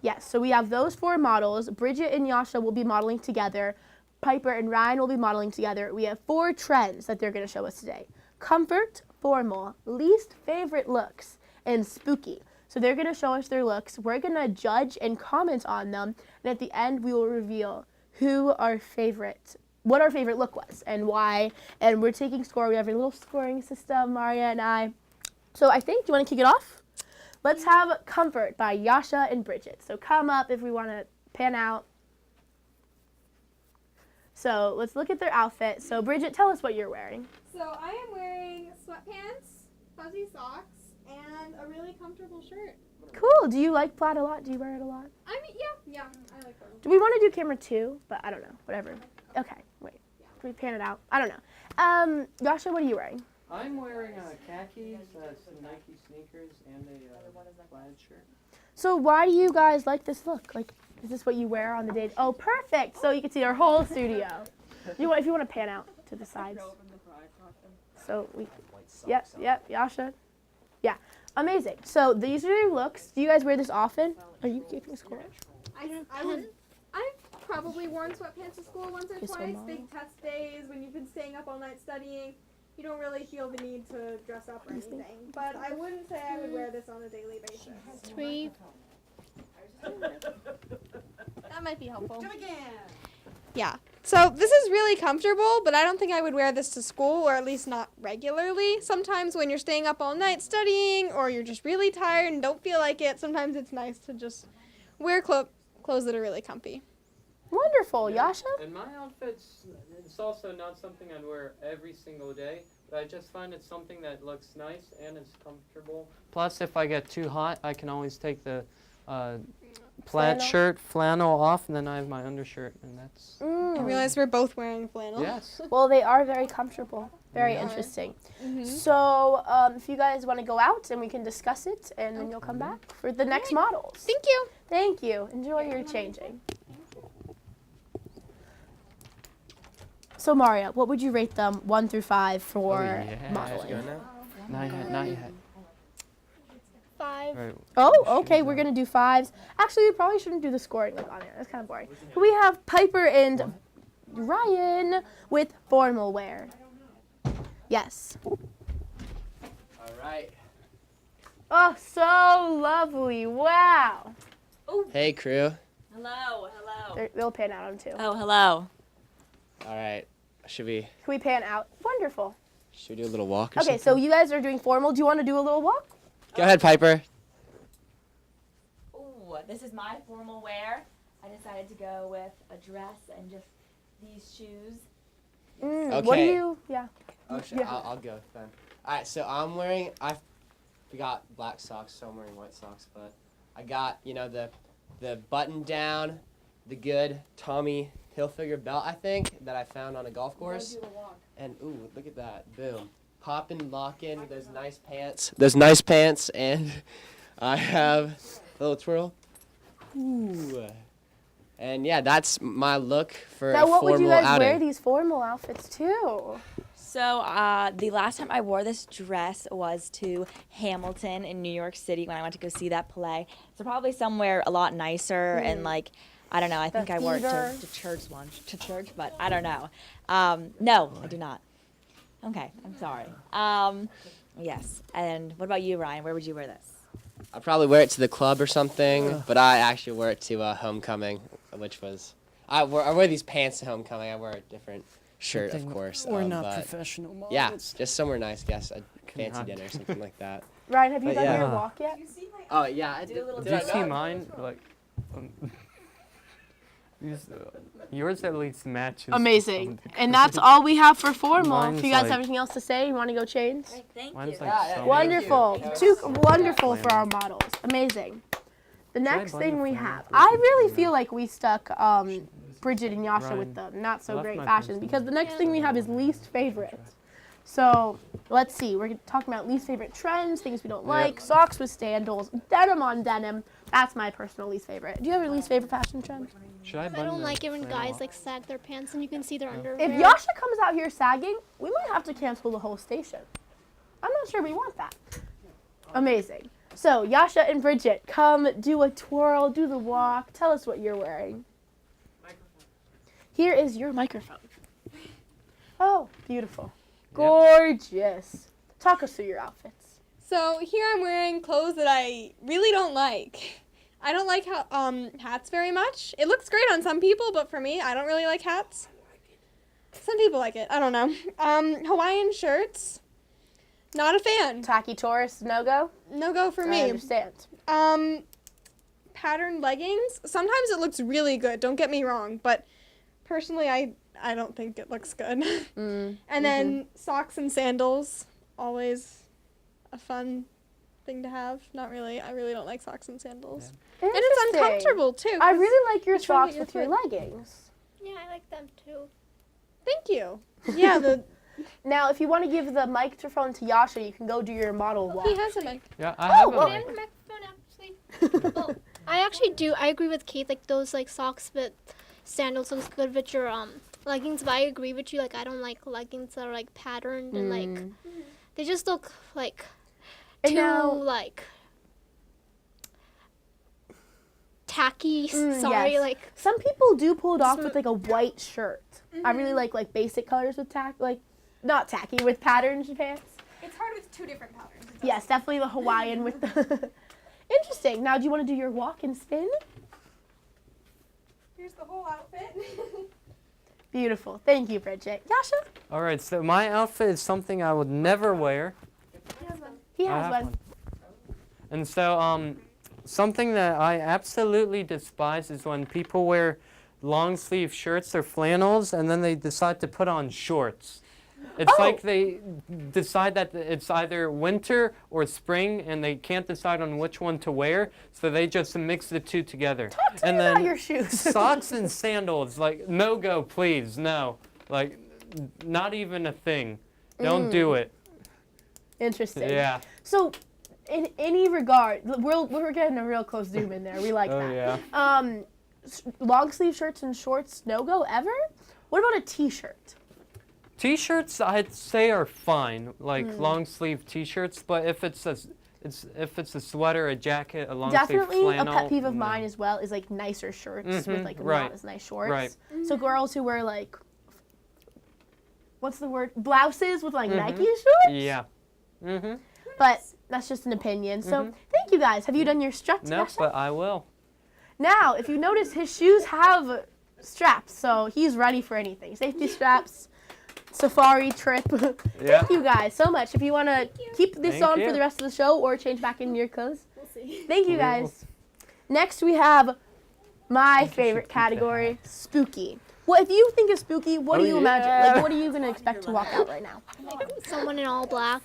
Speaker 2: Yes, so we have those 4 models. Bridget and Yasha will be modeling together. Piper and Ryan will be modeling together. We have 4 trends that they're going to show us today. Comfort, formal, least favorite looks, and spooky. So they're going to show us their looks. We're going to judge and comment on them. And at the end, we will reveal what our favorite look was and why. And we're taking score. We have a little scoring system, Maria and I. So I think, do you want to kick it off? Let's have Comfort by Yasha and Bridget. So come up if we want to pan out. So let's look at their outfit. So Bridget, tell us what you're wearing.
Speaker 5: So I am wearing sweatpants, fuzzy socks, and a really comfortable shirt.
Speaker 2: Cool. Do you like plaid a lot? Do you wear it a lot?
Speaker 5: I mean, yeah, I like them.
Speaker 2: Do we want to do camera 2? But I don't know. Whatever. Okay. Wait. Can we pan it out? I don't know. Yasha, what are you wearing?
Speaker 7: I'm wearing khakis, some Nike sneakers, and a plaid shirt.
Speaker 2: So why do you guys like this look? Like, is this what you wear on the day? Oh, perfect. So you can see our whole studio. If you want to pan out to the sides. So we, yep, Yasha. Yeah, amazing. So these are your looks. Do you guys wear this often? Are you keeping score?
Speaker 5: I've probably worn sweatpants to school once or
Speaker 2: Kiss my
Speaker 5: twice.
Speaker 2: mom.
Speaker 5: Big test days when you've been staying up all night studying. You don't really feel the need to dress up or anything. But I wouldn't say I would wear this on a daily basis.
Speaker 6: 3.
Speaker 5: That might be helpful.
Speaker 1: Do it again.
Speaker 5: Yeah. So this is really comfortable, but I don't think I would wear this to school, or at least not regularly. Sometimes when you're staying up all night studying, or you're just really tired and don't feel like it, sometimes it's nice to just wear clothes that are really comfy.
Speaker 2: Wonderful, Yasha.
Speaker 7: And my outfit's, it's also not something I'd wear every single day, but I just find it's something that looks nice and is comfortable. Plus, if I get too hot, I can always take the plaid flannel off, and then I have my undershirt, and that's...
Speaker 5: I realize we're both wearing flannel.
Speaker 7: Yes.
Speaker 2: Well, they are very comfortable. Very interesting. So if you guys want to go out and we can discuss it, and then you'll come back for the next models.
Speaker 5: Thank you.
Speaker 2: Thank you. Enjoy your changing. So Maria, what would you rate them 1 through 5 for modeling?
Speaker 7: Not yet.
Speaker 6: 5.
Speaker 7: Right.
Speaker 2: Oh, okay. We're gonna do 5s. Actually, we probably shouldn't do the scoring like on there. That's kind of boring. So we have Piper and Ryan with formal wear. Yes.
Speaker 4: All right.
Speaker 2: Oh, so lovely. Wow.
Speaker 4: Hey, crew.
Speaker 3: Hello.
Speaker 2: They'll pan out on 2.
Speaker 3: Oh, hello.
Speaker 4: All right. Should we
Speaker 2: Can we pan out? Wonderful.
Speaker 4: do a little walk or
Speaker 2: Okay,
Speaker 4: something?
Speaker 2: so you guys are doing formal. Do you want to do a little walk?
Speaker 4: Go ahead, Piper.
Speaker 3: Ooh, this is my formal wear. I decided to go with a dress and just these shoes.
Speaker 2: What do
Speaker 4: Okay.
Speaker 2: you? Yeah.
Speaker 4: Oh, shit.
Speaker 2: Yeah.
Speaker 4: I'll go then. All right, so I'm wearing, I got black socks, so I'm wearing white socks, but I got, the button down, the good Tommy Hilfiger belt, I think, that I found on a golf course. And, ooh, look at that. Boom. Poppin', lockin', those nice pants, and I have a little twirl. Ooh. And, yeah, that's my look for
Speaker 2: Now,
Speaker 4: a
Speaker 2: what
Speaker 4: formal
Speaker 2: would you guys
Speaker 4: outing.
Speaker 2: wear these formal outfits to?
Speaker 3: So the last time I wore this dress was to Hamilton in New York City when I went to go see that play. So probably somewhere a lot nicer and like, I don't know, I think I wore it
Speaker 2: theater.
Speaker 3: to church, but I don't know. No, I do not. Okay, I'm sorry. Yes, and what about you, Ryan? Where would you wear this?
Speaker 4: I'd probably wear it to the club or something, but I actually wear it to homecoming, which was... I wear these pants to homecoming. I wear a different shirt, of course.
Speaker 7: We're not
Speaker 4: but
Speaker 7: professional models.
Speaker 4: yeah, just somewhere nice, guess. A fancy dinner or something like that.
Speaker 2: Ryan, have you
Speaker 4: But
Speaker 2: done
Speaker 4: yeah.
Speaker 2: your walk yet?
Speaker 4: Oh, yeah.
Speaker 3: Do a little
Speaker 7: Did you
Speaker 3: dance.
Speaker 7: see mine? Like, Yours at least matches. to
Speaker 2: Amazing.
Speaker 7: some degree.
Speaker 2: And that's all we have for formal.
Speaker 7: Mine's
Speaker 2: If you guys
Speaker 7: like-
Speaker 2: have anything else to say, you want to go change?
Speaker 7: Mine's like so
Speaker 2: Wonderful. Wonderful for our models. Amazing. The next thing we have, I really feel like we stuck Bridget and Yasha with the not so
Speaker 7: left
Speaker 2: great
Speaker 7: my
Speaker 2: fashion
Speaker 7: pencil.
Speaker 2: because the next thing we have is least favorite. So let's see. We're talking about least favorite trends, things we don't like, socks with sandals, denim on denim. That's my personal least favorite. Do you have a least favorite fashion trend?
Speaker 7: Should I
Speaker 6: I
Speaker 7: button
Speaker 6: don't
Speaker 7: the
Speaker 6: like it when
Speaker 7: flannel
Speaker 6: guys
Speaker 7: up?
Speaker 6: like sag their pants and you can see their underwear.
Speaker 2: If Yasha comes out here sagging, we might have to cancel the whole station. I'm not sure we want that. Amazing. So Yasha and Bridget, come do a twirl, do the walk. Tell us what you're wearing. Here is your microphone. Oh, beautiful. Gorgeous. Talk us through your outfits.
Speaker 5: So here I'm wearing clothes that I really don't like. I don't like hats very much. It looks great on some people, but for me, I don't really like hats. Some people like it. I don't know. Hawaiian shirts. Not a fan.
Speaker 2: Tacky Taurus, no-go?
Speaker 5: No go for
Speaker 2: I
Speaker 5: me.
Speaker 2: understand.
Speaker 5: Patterned leggings. Sometimes it looks really good. Don't get me wrong, but personally, I don't think it looks good. And then socks and sandals. Always a fun thing to have. Not really. I really don't like socks and sandals. And it's
Speaker 2: Interesting.
Speaker 5: uncomfortable too.
Speaker 2: I
Speaker 5: 'cause-
Speaker 2: really like your
Speaker 5: it's trying to
Speaker 2: socks
Speaker 5: get
Speaker 2: with
Speaker 5: your
Speaker 2: your
Speaker 5: foot.
Speaker 2: leggings.
Speaker 6: Yeah, I like them too.
Speaker 5: Thank you. Yeah,
Speaker 2: Now, if you want to give the microphone to Yasha, you can go do your model walk.
Speaker 5: he has a mic.
Speaker 7: Yeah, I have
Speaker 2: well-
Speaker 7: a mic.
Speaker 6: And the microphone actually. Oh, I actually do. I agree with Kate. Like those like socks with sandals looks good with your leggings. But I agree with you. Like I don't like leggings that are like patterned and like they just look like
Speaker 2: And
Speaker 6: too
Speaker 2: now-
Speaker 6: like tacky.
Speaker 2: Mm,
Speaker 6: Sorry,
Speaker 2: yes.
Speaker 6: like
Speaker 2: Some people do pull it off with like a white shirt. I really like basic colors with not tacky, with patterns and pants.
Speaker 5: It's hard with two different patterns.
Speaker 2: Yes, definitely the Hawaiian with the. Interesting. Now, do you want to do your walk and spin?
Speaker 5: Here's the whole outfit.
Speaker 2: Beautiful. Thank you, Bridget. Yasha?
Speaker 7: All right, so my outfit is something I would never wear.
Speaker 2: He
Speaker 7: I
Speaker 2: has
Speaker 7: have
Speaker 2: one.
Speaker 7: And so, something that I absolutely despise is when people wear long sleeve shirts or flannels and then they decide to put on shorts. It's
Speaker 2: Oh.
Speaker 7: like they decide that it's either winter or spring and they can't decide on which one to wear, so they just mix the two together.
Speaker 2: Talk to
Speaker 7: and
Speaker 2: me
Speaker 7: then
Speaker 2: about your shoes.
Speaker 7: socks and sandals, like, no go, please, no. Like, not even a thing. Don't do it.
Speaker 2: Interesting.
Speaker 7: Yeah.
Speaker 2: So, in any regard, we're getting a real close zoom in there. We like
Speaker 7: Oh,
Speaker 2: that.
Speaker 7: yeah.
Speaker 2: Long sleeve shirts and shorts, no go ever? What about a t-shirt?
Speaker 7: T-shirts, I'd say, are fine, like long sleeve T-shirts. But if it's a sweater, a jacket, a long sleeve
Speaker 2: Definitely
Speaker 7: flannel,
Speaker 2: a pet peeve of
Speaker 7: no.
Speaker 2: mine as well is like nicer shirts with like
Speaker 7: right.
Speaker 2: not as nice shorts.
Speaker 7: Right.
Speaker 2: So girls who wear like, what's the word? Blouses with like Nike shorts?
Speaker 7: Yeah. Mm-hmm.
Speaker 2: But that's just an opinion. So thank you guys. Have you done your struts,
Speaker 7: Nope,
Speaker 2: Yasha?
Speaker 7: but I will.
Speaker 2: Now, if you notice, his shoes have straps, so he's ready for anything. Safety straps, safari trip.
Speaker 7: Yeah.
Speaker 2: Thank you guys so much. If you want to keep this
Speaker 7: Thank
Speaker 2: on
Speaker 7: you.
Speaker 2: for the rest of the show or change back into your clothes.
Speaker 6: we'll see.
Speaker 2: Thank you
Speaker 7: We will.
Speaker 2: guys. Next, we have my favorite
Speaker 7: keep the
Speaker 2: category, spooky. Well, if you think of spooky, what
Speaker 7: Oh,
Speaker 2: do you imagine?
Speaker 7: yeah.
Speaker 2: Like, what are you going to expect to walk out right now?
Speaker 6: Like someone in all black.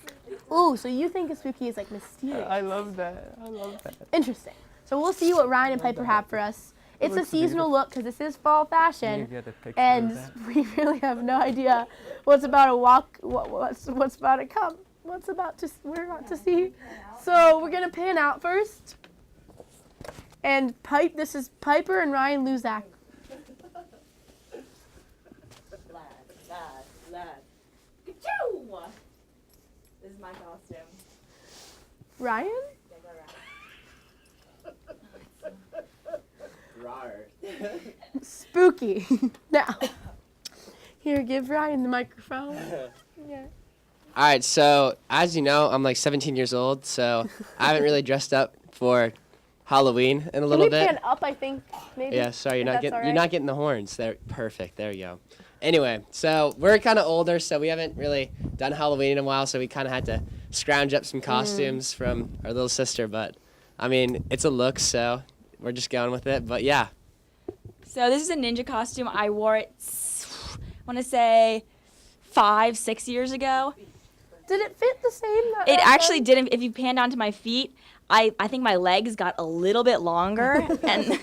Speaker 2: Ooh, so you think of spooky is like mysterious.
Speaker 7: I love that. I love that.
Speaker 2: Interesting. So we'll see what Ryan and Piper have for us. It's a
Speaker 7: looks
Speaker 2: seasonal look because this is fall
Speaker 7: Can
Speaker 2: fashion.
Speaker 7: you get a picture
Speaker 2: And
Speaker 7: of that?
Speaker 2: we really have no idea what's about to walk, what's about to come, we're about to see. So we're gonna pan out first. And this is Piper and Ryan Luzak.
Speaker 3: This is my costume.
Speaker 2: Ryan? Spooky. Now, here, give Ryan the microphone. Yeah.
Speaker 4: All right, so as you know, I'm like 17 years old, so I haven't really dressed up for Halloween in a
Speaker 2: Can
Speaker 4: little
Speaker 2: we
Speaker 4: bit.
Speaker 2: pan up, I think, maybe?
Speaker 4: Yeah, sorry,
Speaker 2: If that's all
Speaker 4: you're
Speaker 2: right.
Speaker 4: not getting the horns. They're perfect. There you go. Anyway, so we're kind of older, so we haven't really done Halloween in a while, so we kind of had to scrounge up some costumes from our little sister. But I mean, it's a look, so we're just going with it. But yeah.
Speaker 3: So this is a ninja costume. I wore it, I want to say, 5-6 years ago.
Speaker 2: Did it fit the same?
Speaker 3: It actually didn't. If you pan down to my feet, I think my legs got a little bit longer, and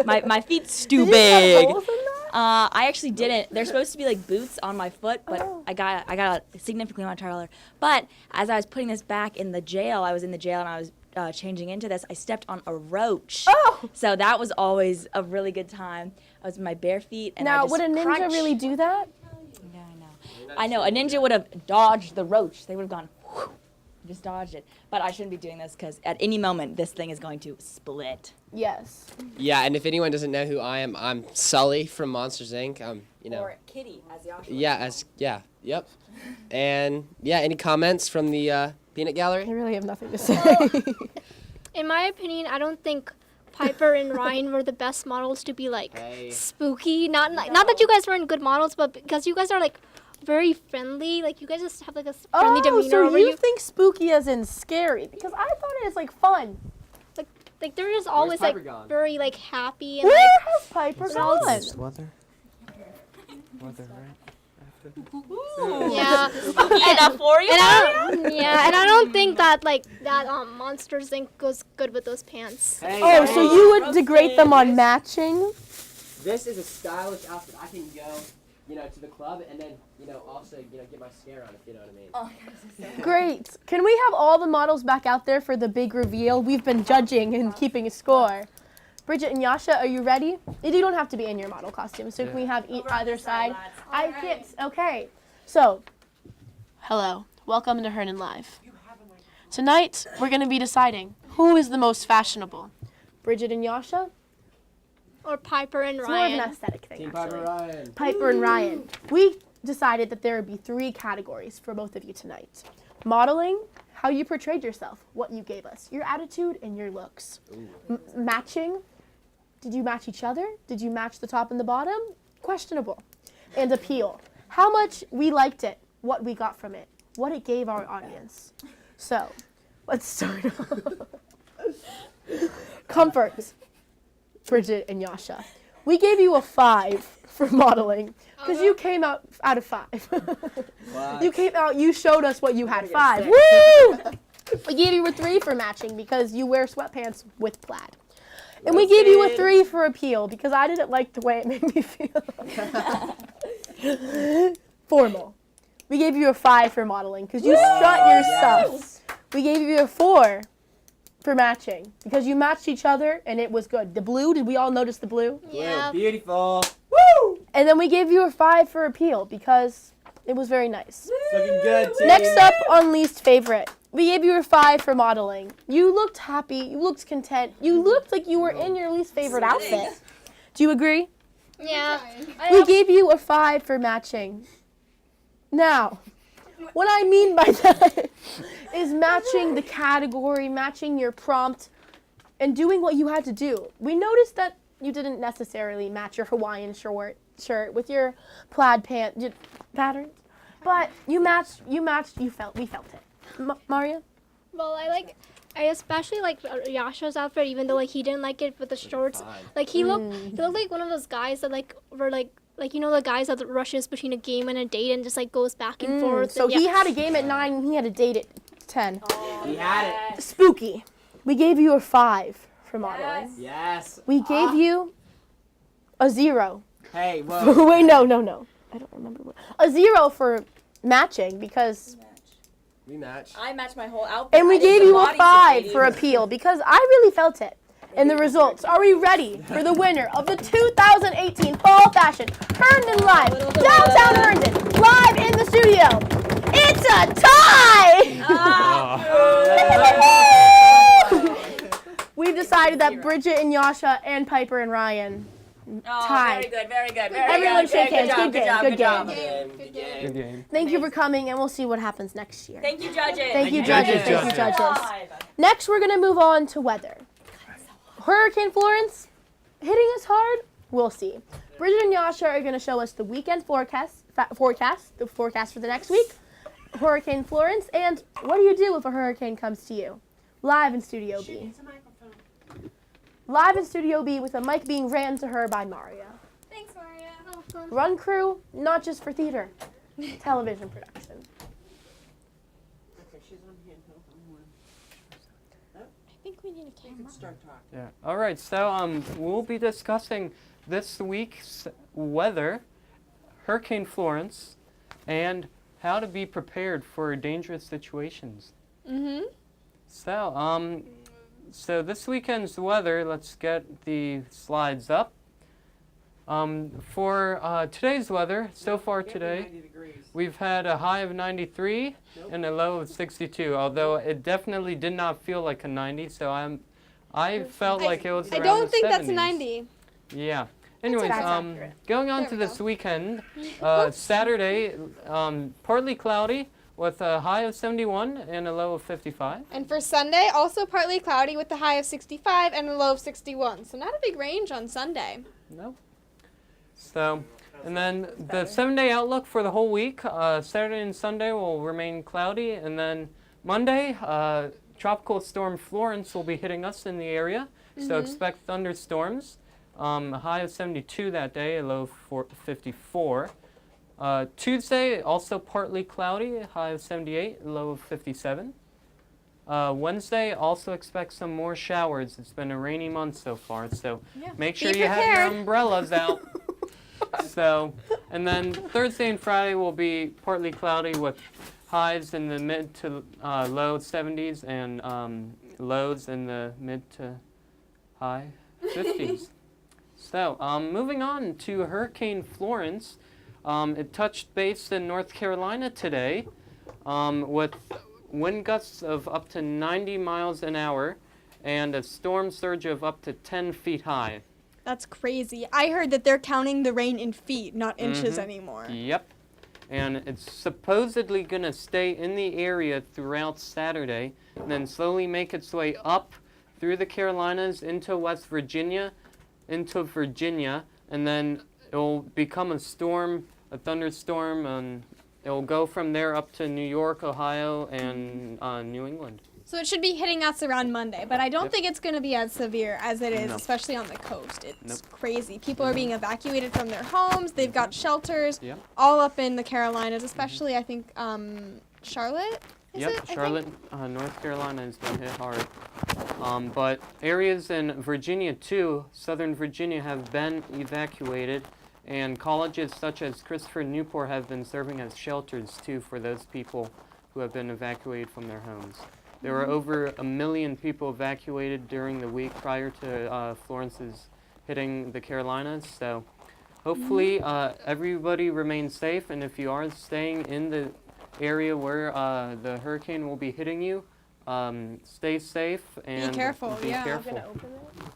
Speaker 3: my feet's too
Speaker 2: Did you
Speaker 3: big.
Speaker 2: have holes in that?
Speaker 3: I actually didn't. They're supposed to be like boots on my foot, but I got a significantly more taller. But as I was putting this back in the jail, I was in the jail and I was changing into this. I stepped on a roach.
Speaker 2: Oh!
Speaker 3: So that was always a really good time. I was in my bare feet and I
Speaker 2: Now,
Speaker 3: just
Speaker 2: would a ninja
Speaker 3: crunched.
Speaker 2: really do that?
Speaker 3: Yeah, I know. I know. A ninja would have dodged the roach. They would have gone, whew, just dodged it. But I shouldn't be doing this because at any moment this thing is going to split.
Speaker 2: Yes.
Speaker 4: Yeah, and if anyone doesn't know who I am, I'm Sully from Monsters Inc.
Speaker 3: Or Kitty, as
Speaker 4: Yeah, yep. And yeah, any comments from the peanut
Speaker 2: I
Speaker 4: gallery?
Speaker 2: really have nothing to say.
Speaker 6: In my opinion, I don't think Piper and Ryan were the best models to be like
Speaker 4: Hey.
Speaker 6: spooky. Not that you guys weren't good models, but because you guys are like very friendly. Like you guys just have like a friendly demeanor
Speaker 2: so
Speaker 6: over
Speaker 2: you
Speaker 6: you.
Speaker 2: think spooky as in scary? Because I thought it was like fun.
Speaker 6: Like they're just always like
Speaker 4: Piper gone?
Speaker 6: very like happy and
Speaker 2: Where
Speaker 6: like.
Speaker 2: has Piper
Speaker 6: So
Speaker 2: gone?
Speaker 7: Weather, right?
Speaker 6: Yeah.
Speaker 3: enough for you?
Speaker 6: And I don't think that like that Monsters Inc. goes good with those pants.
Speaker 4: Hey,
Speaker 2: Oh, so you would degrade them on matching?
Speaker 4: This is a stylish outfit. I can go, to the club and then, also, get my scare on, if you know what I mean.
Speaker 2: Great. Can we have all the models back out there for the big reveal? We've been judging and keeping a score. Bridget and Yasha, are you ready? You don't have to be in your model costume, so can we have either side? I can't. Okay. So, hello. Welcome to Herndon Live. Tonight, we're going to be deciding who is the most fashionable. Bridget and Yasha?
Speaker 6: Or Piper and
Speaker 2: It's more of an
Speaker 6: Ryan.
Speaker 2: aesthetic thing,
Speaker 4: Team
Speaker 2: actually.
Speaker 4: Piper Ryan.
Speaker 2: Piper and Ryan. We decided that there would be 3 categories for both of you tonight. Modeling, how you portrayed yourself, what you gave us, your attitude and your looks. Matching, did you match each other? Did you match the top and the bottom? Questionable. And appeal, how much we liked it, what we got from it, what it gave our audience. So, let's start off. Comfort, Bridget and Yasha. We gave you a 5 for modeling because you came out of 5. You showed us what you had 5. Woo! We gave you a 3 for matching because you wear sweatpants with plaid. And we gave you a 3 for appeal because I didn't like the way it made me feel. Formal. We gave you a 5 for modeling because you strut your stuff. We gave you a 4 for matching because you matched each other and it was good. The blue, did we all notice the blue?
Speaker 6: Yeah.
Speaker 4: Beautiful.
Speaker 2: Woo! And then we gave you a 5 for appeal because it was very nice.
Speaker 4: Looking good, team.
Speaker 2: Next up on least favorite, we gave you a 5 for modeling. You looked happy, you looked content, you looked like you were in your least favorite outfit. Do you agree?
Speaker 6: Yeah.
Speaker 2: We gave you a 5 for matching. Now, what I mean by that is matching the category, matching your prompt, and doing what you had to do. We noticed that you didn't necessarily match your Hawaiian shirt with your plaid patterns, but we felt it. Maria?
Speaker 6: Well, I especially like Yasha's outfit, even though like he didn't like it with the shorts. Like he looked like one of those guys that were like the guys that rushes between a game and a date and just like goes back and forth.
Speaker 2: So
Speaker 6: and,
Speaker 2: he had a game at 9 and he had a date at 10.
Speaker 4: He had it.
Speaker 2: Spooky. We gave you a 5 for modeling.
Speaker 4: Yes.
Speaker 2: We gave you a 0.
Speaker 4: Hey, whoa.
Speaker 2: Wait, no. I don't remember. A 0 for matching because...
Speaker 4: We match.
Speaker 3: I matched my whole outfit.
Speaker 2: And we gave you a 5 for appeal because I really felt it. And the results. Are we ready for the winner of the 2018 Fall Fashion Herndon Live, downtown Herndon, live in the studio? It's a tie! We've decided that Bridget and Yasha and Piper and Ryan tied.
Speaker 3: Very good.
Speaker 2: Everyone shake hands. Good game.
Speaker 7: Good game.
Speaker 2: Thank you for coming, and we'll see what happens next year.
Speaker 3: Thank you, judges.
Speaker 2: Thank you, judges. Next, we're going to move on to weather. Hurricane Florence hitting us hard? We'll see. Bridget and Yasha are going to show us the weekend forecast, the forecast for the next week, Hurricane Florence, and what do you do if a hurricane comes to you? Live in Studio B. live in Studio B with a mic being ran to her by Maria.
Speaker 5: Thanks, Maria.
Speaker 2: Run crew, not just for theater, television production.
Speaker 1: Okay, she's on handheld.
Speaker 5: I think we need a
Speaker 1: You
Speaker 5: camera.
Speaker 1: can start talking.
Speaker 7: Yeah. All right. So we'll be discussing this week's weather, Hurricane Florence, and how to be prepared for dangerous situations.
Speaker 5: Mm-hmm.
Speaker 7: So this weekend's weather. Let's get the slides up. For today's weather, so far
Speaker 1: Can't be
Speaker 7: today,
Speaker 1: 90 degrees.
Speaker 7: we've had a high of 93
Speaker 1: Nope.
Speaker 7: and a low of 62. Although it definitely did not feel like a 90, so I felt like it was
Speaker 5: I
Speaker 7: around
Speaker 5: don't
Speaker 7: the
Speaker 5: think that's a
Speaker 7: 70s.
Speaker 5: 90.
Speaker 7: Yeah. Anyways,
Speaker 2: That's accurate.
Speaker 7: going on
Speaker 5: There
Speaker 7: to
Speaker 5: we
Speaker 7: this
Speaker 5: go.
Speaker 7: weekend, Saturday, partly cloudy with a high of 71 and a low of 55.
Speaker 5: And for Sunday, also partly cloudy with a high of 65 and a low of 61. So not a big range on Sunday.
Speaker 7: No. So, and then the 7-day outlook for the whole week, Saturday and Sunday will remain cloudy, and then Monday, Tropical Storm Florence will be hitting us in the area, so expect thunderstorms. A high of 72 that day, a low of 54. Tuesday, also partly cloudy, a high of 78, a low of 57. Wednesday, also expect some more showers. It's been a rainy month so far, so
Speaker 5: Yeah.
Speaker 7: make sure
Speaker 5: Be
Speaker 7: you have your
Speaker 5: prepared.
Speaker 7: umbrellas out. So, and then Thursday and Friday will be partly cloudy with highs in the mid to low 70s and lows in the mid to high 50s. So, moving on to Hurricane Florence. It touched base in North Carolina today with wind gusts of up to 90 miles an hour and a storm surge of up to 10 feet high.
Speaker 5: That's crazy. I heard that they're counting the rain in feet, not inches anymore.
Speaker 7: Yep. And it's supposedly going to stay in the area throughout Saturday and then slowly make its way up through the Carolinas into West Virginia, and then it'll become a storm, a thunderstorm, and it'll go from there up to New York, Ohio, and New England.
Speaker 5: So it should be hitting us around Monday, but I don't
Speaker 7: Yep.
Speaker 5: think it's going to be as severe as it is,
Speaker 7: No.
Speaker 5: especially on the coast. It's
Speaker 7: Nope.
Speaker 5: crazy. People are being evacuated from their homes. They've got shelters
Speaker 7: Yep.
Speaker 5: all up in the Carolinas, especially I think Charlotte. Is
Speaker 7: Yep,
Speaker 5: it? I think?
Speaker 7: Charlotte, North Carolina has been hit hard. But areas in Virginia too, Southern Virginia, have been evacuated, and colleges such as Christopher Newport have been serving as shelters too for those people who have been evacuated from their homes. There were over 1 million people evacuated during the week prior to Florence's hitting the Carolinas, so hopefully everybody remains safe, and if you are staying in the area where the hurricane will be hitting you, stay safe and
Speaker 5: careful,
Speaker 7: be
Speaker 5: yeah.
Speaker 7: careful.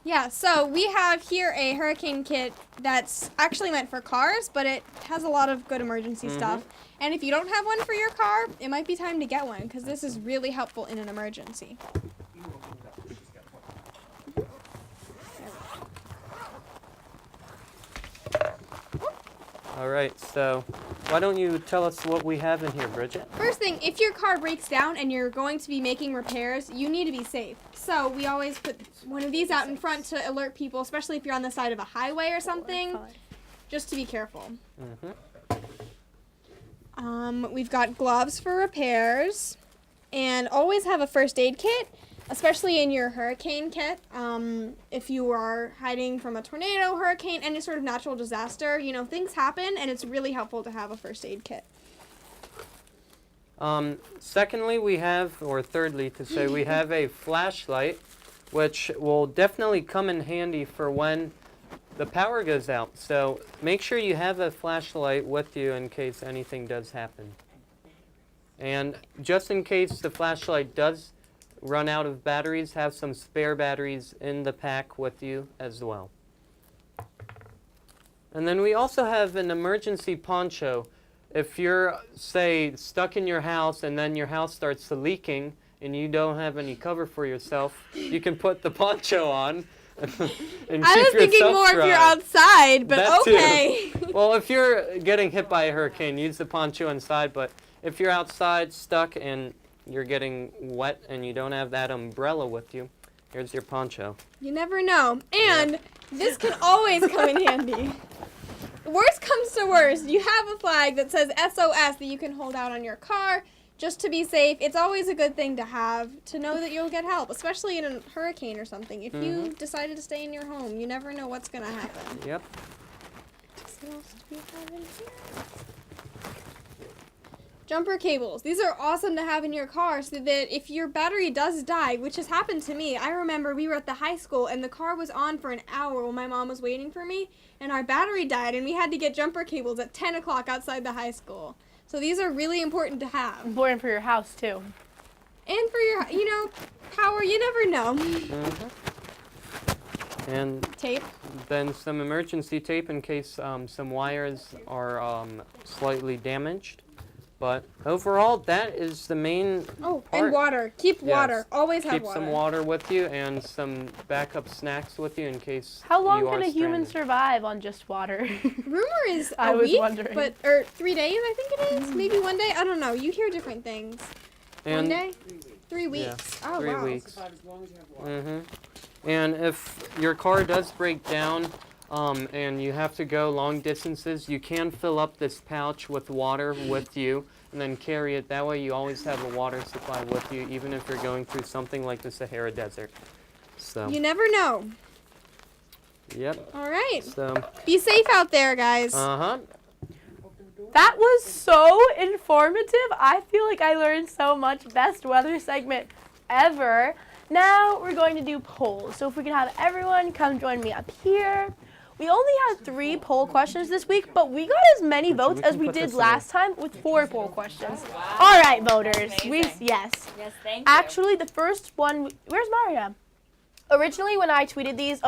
Speaker 5: Yeah, so we have here a hurricane kit that's actually meant for cars, but it has a lot of good emergency stuff. And if you don't have one for your car, it might be time to get one because this is really helpful in an emergency.
Speaker 7: All right, so why don't you tell us what we have in here, Bridget?
Speaker 5: First thing, if your car breaks down and you're going to be making repairs, you need to be safe. So we always put one of these out in front to alert people, especially if you're on the side of a highway or something, just to be careful. We've got gloves for repairs, and always have a first aid kit, especially in your hurricane kit. If you are hiding from a tornado, hurricane, any sort of natural disaster, you know, things happen, and it's really helpful to have a first aid kit.
Speaker 7: Secondly, we have, or thirdly to say, we have a flashlight, which will definitely come in handy for when the power goes out. So make sure you have a flashlight with you in case anything does happen. And just in case the flashlight does run out of batteries, have some spare batteries in the pack with you as well. And then we also have an emergency poncho. If you're, say, stuck in your house and then your house starts leaking and you don't have any cover for yourself, you can put the poncho on and
Speaker 5: I
Speaker 7: keep
Speaker 5: was thinking
Speaker 7: yourself
Speaker 5: more
Speaker 7: dry.
Speaker 5: if you're outside, but
Speaker 7: That too.
Speaker 5: okay.
Speaker 7: Well, if you're getting hit by a hurricane, use the poncho inside, but if you're outside stuck and you're getting wet and you don't have that umbrella with you, Here's your poncho.
Speaker 5: You never know. And this can always come in handy. Worst comes to worst, you have a flag that says SOS that you can hold out on your car just to be safe. It's always a good thing to have, to know that you'll get help, especially in a hurricane or something. If you decided to stay in your home, you never know what's going to happen.
Speaker 7: Yep.
Speaker 5: What else do we have in here? Jumper cables. These are awesome to have in your car so that if your battery does die, which has happened to me, I remember we were at the high school and the car was on for an hour while my mom was waiting for me, and our battery died and we had to get jumper cables at 10 o'clock outside the high school. So these are really important to have.
Speaker 2: Important for your house, too.
Speaker 5: And for your, power, you never know.
Speaker 7: And
Speaker 5: Tape.
Speaker 7: then some emergency tape in case some wires are slightly damaged. But overall, that is the main
Speaker 5: Oh,
Speaker 7: part.
Speaker 5: and water. Keep water.
Speaker 7: Yes.
Speaker 5: Always have
Speaker 7: Keep
Speaker 5: water.
Speaker 7: some water with you and some backup snacks with you in case
Speaker 2: How long
Speaker 7: you
Speaker 2: can
Speaker 7: are
Speaker 2: a human
Speaker 7: stranded.
Speaker 2: survive on just water?
Speaker 5: Rumor is
Speaker 2: I
Speaker 5: a
Speaker 2: was
Speaker 5: week,
Speaker 2: wondering.
Speaker 5: or 3 days, I think it is. Maybe 1 day. I don't know. You hear different things. 1
Speaker 7: And
Speaker 5: day? 3 weeks. Oh,
Speaker 7: 3
Speaker 5: wow.
Speaker 7: weeks.
Speaker 1: Survive as long as you have water.
Speaker 7: And if your car does break down and you have to go long distances, you can fill up this pouch with water with you and then carry it. That way you always have a water supply with you, even if you're going through something like the Sahara Desert. So,
Speaker 5: You never know.
Speaker 7: yep.
Speaker 5: All right.
Speaker 7: So,
Speaker 5: Be safe out there, guys.
Speaker 2: That was so informative. I feel like I learned so much. Best weather segment ever. Now we're going to do polls. So if we could have everyone come join me up here. We only had 3 poll questions this week, but we got as many votes as we did last time with 4 poll questions. All right, voters. Yes.
Speaker 3: Yes, thank you.
Speaker 2: Actually, the first one, where's Maria? Originally, when I tweeted these,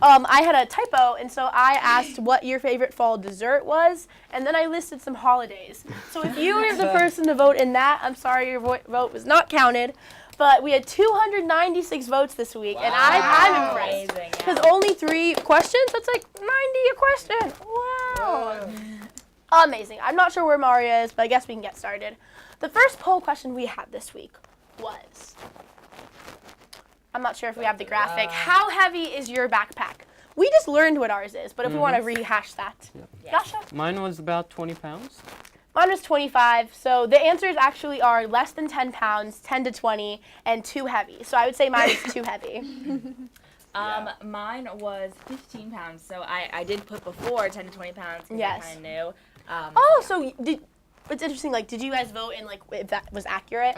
Speaker 2: I had a typo, and so I asked what your favorite fall dessert was, and then I listed some holidays. So if you were the person to vote in that, I'm sorry your vote was not counted. But we had 296 votes this week, and I'm impressed.
Speaker 3: Amazing,
Speaker 2: Because
Speaker 3: yeah.
Speaker 2: only 3 questions, that's like 90 a question. Wow. Amazing. I'm not sure where Maria is, but I guess we can get started. The first poll question we had this week was, I'm not sure if we have the graphic, how heavy is your backpack? We just learned what ours is, but if we want to rehash that. Yasha?
Speaker 7: mine was about 20 pounds.
Speaker 2: Mine was 25, so the answers actually are less than 10 pounds, 10 to 20, and too heavy. So I would say mine is too heavy.
Speaker 3: Mine was 15 pounds, so I did put before 10 to 20 pounds because
Speaker 2: Yes.
Speaker 3: I kind of knew.
Speaker 2: So it's interesting, like, did you guys vote in, like, if that was accurate?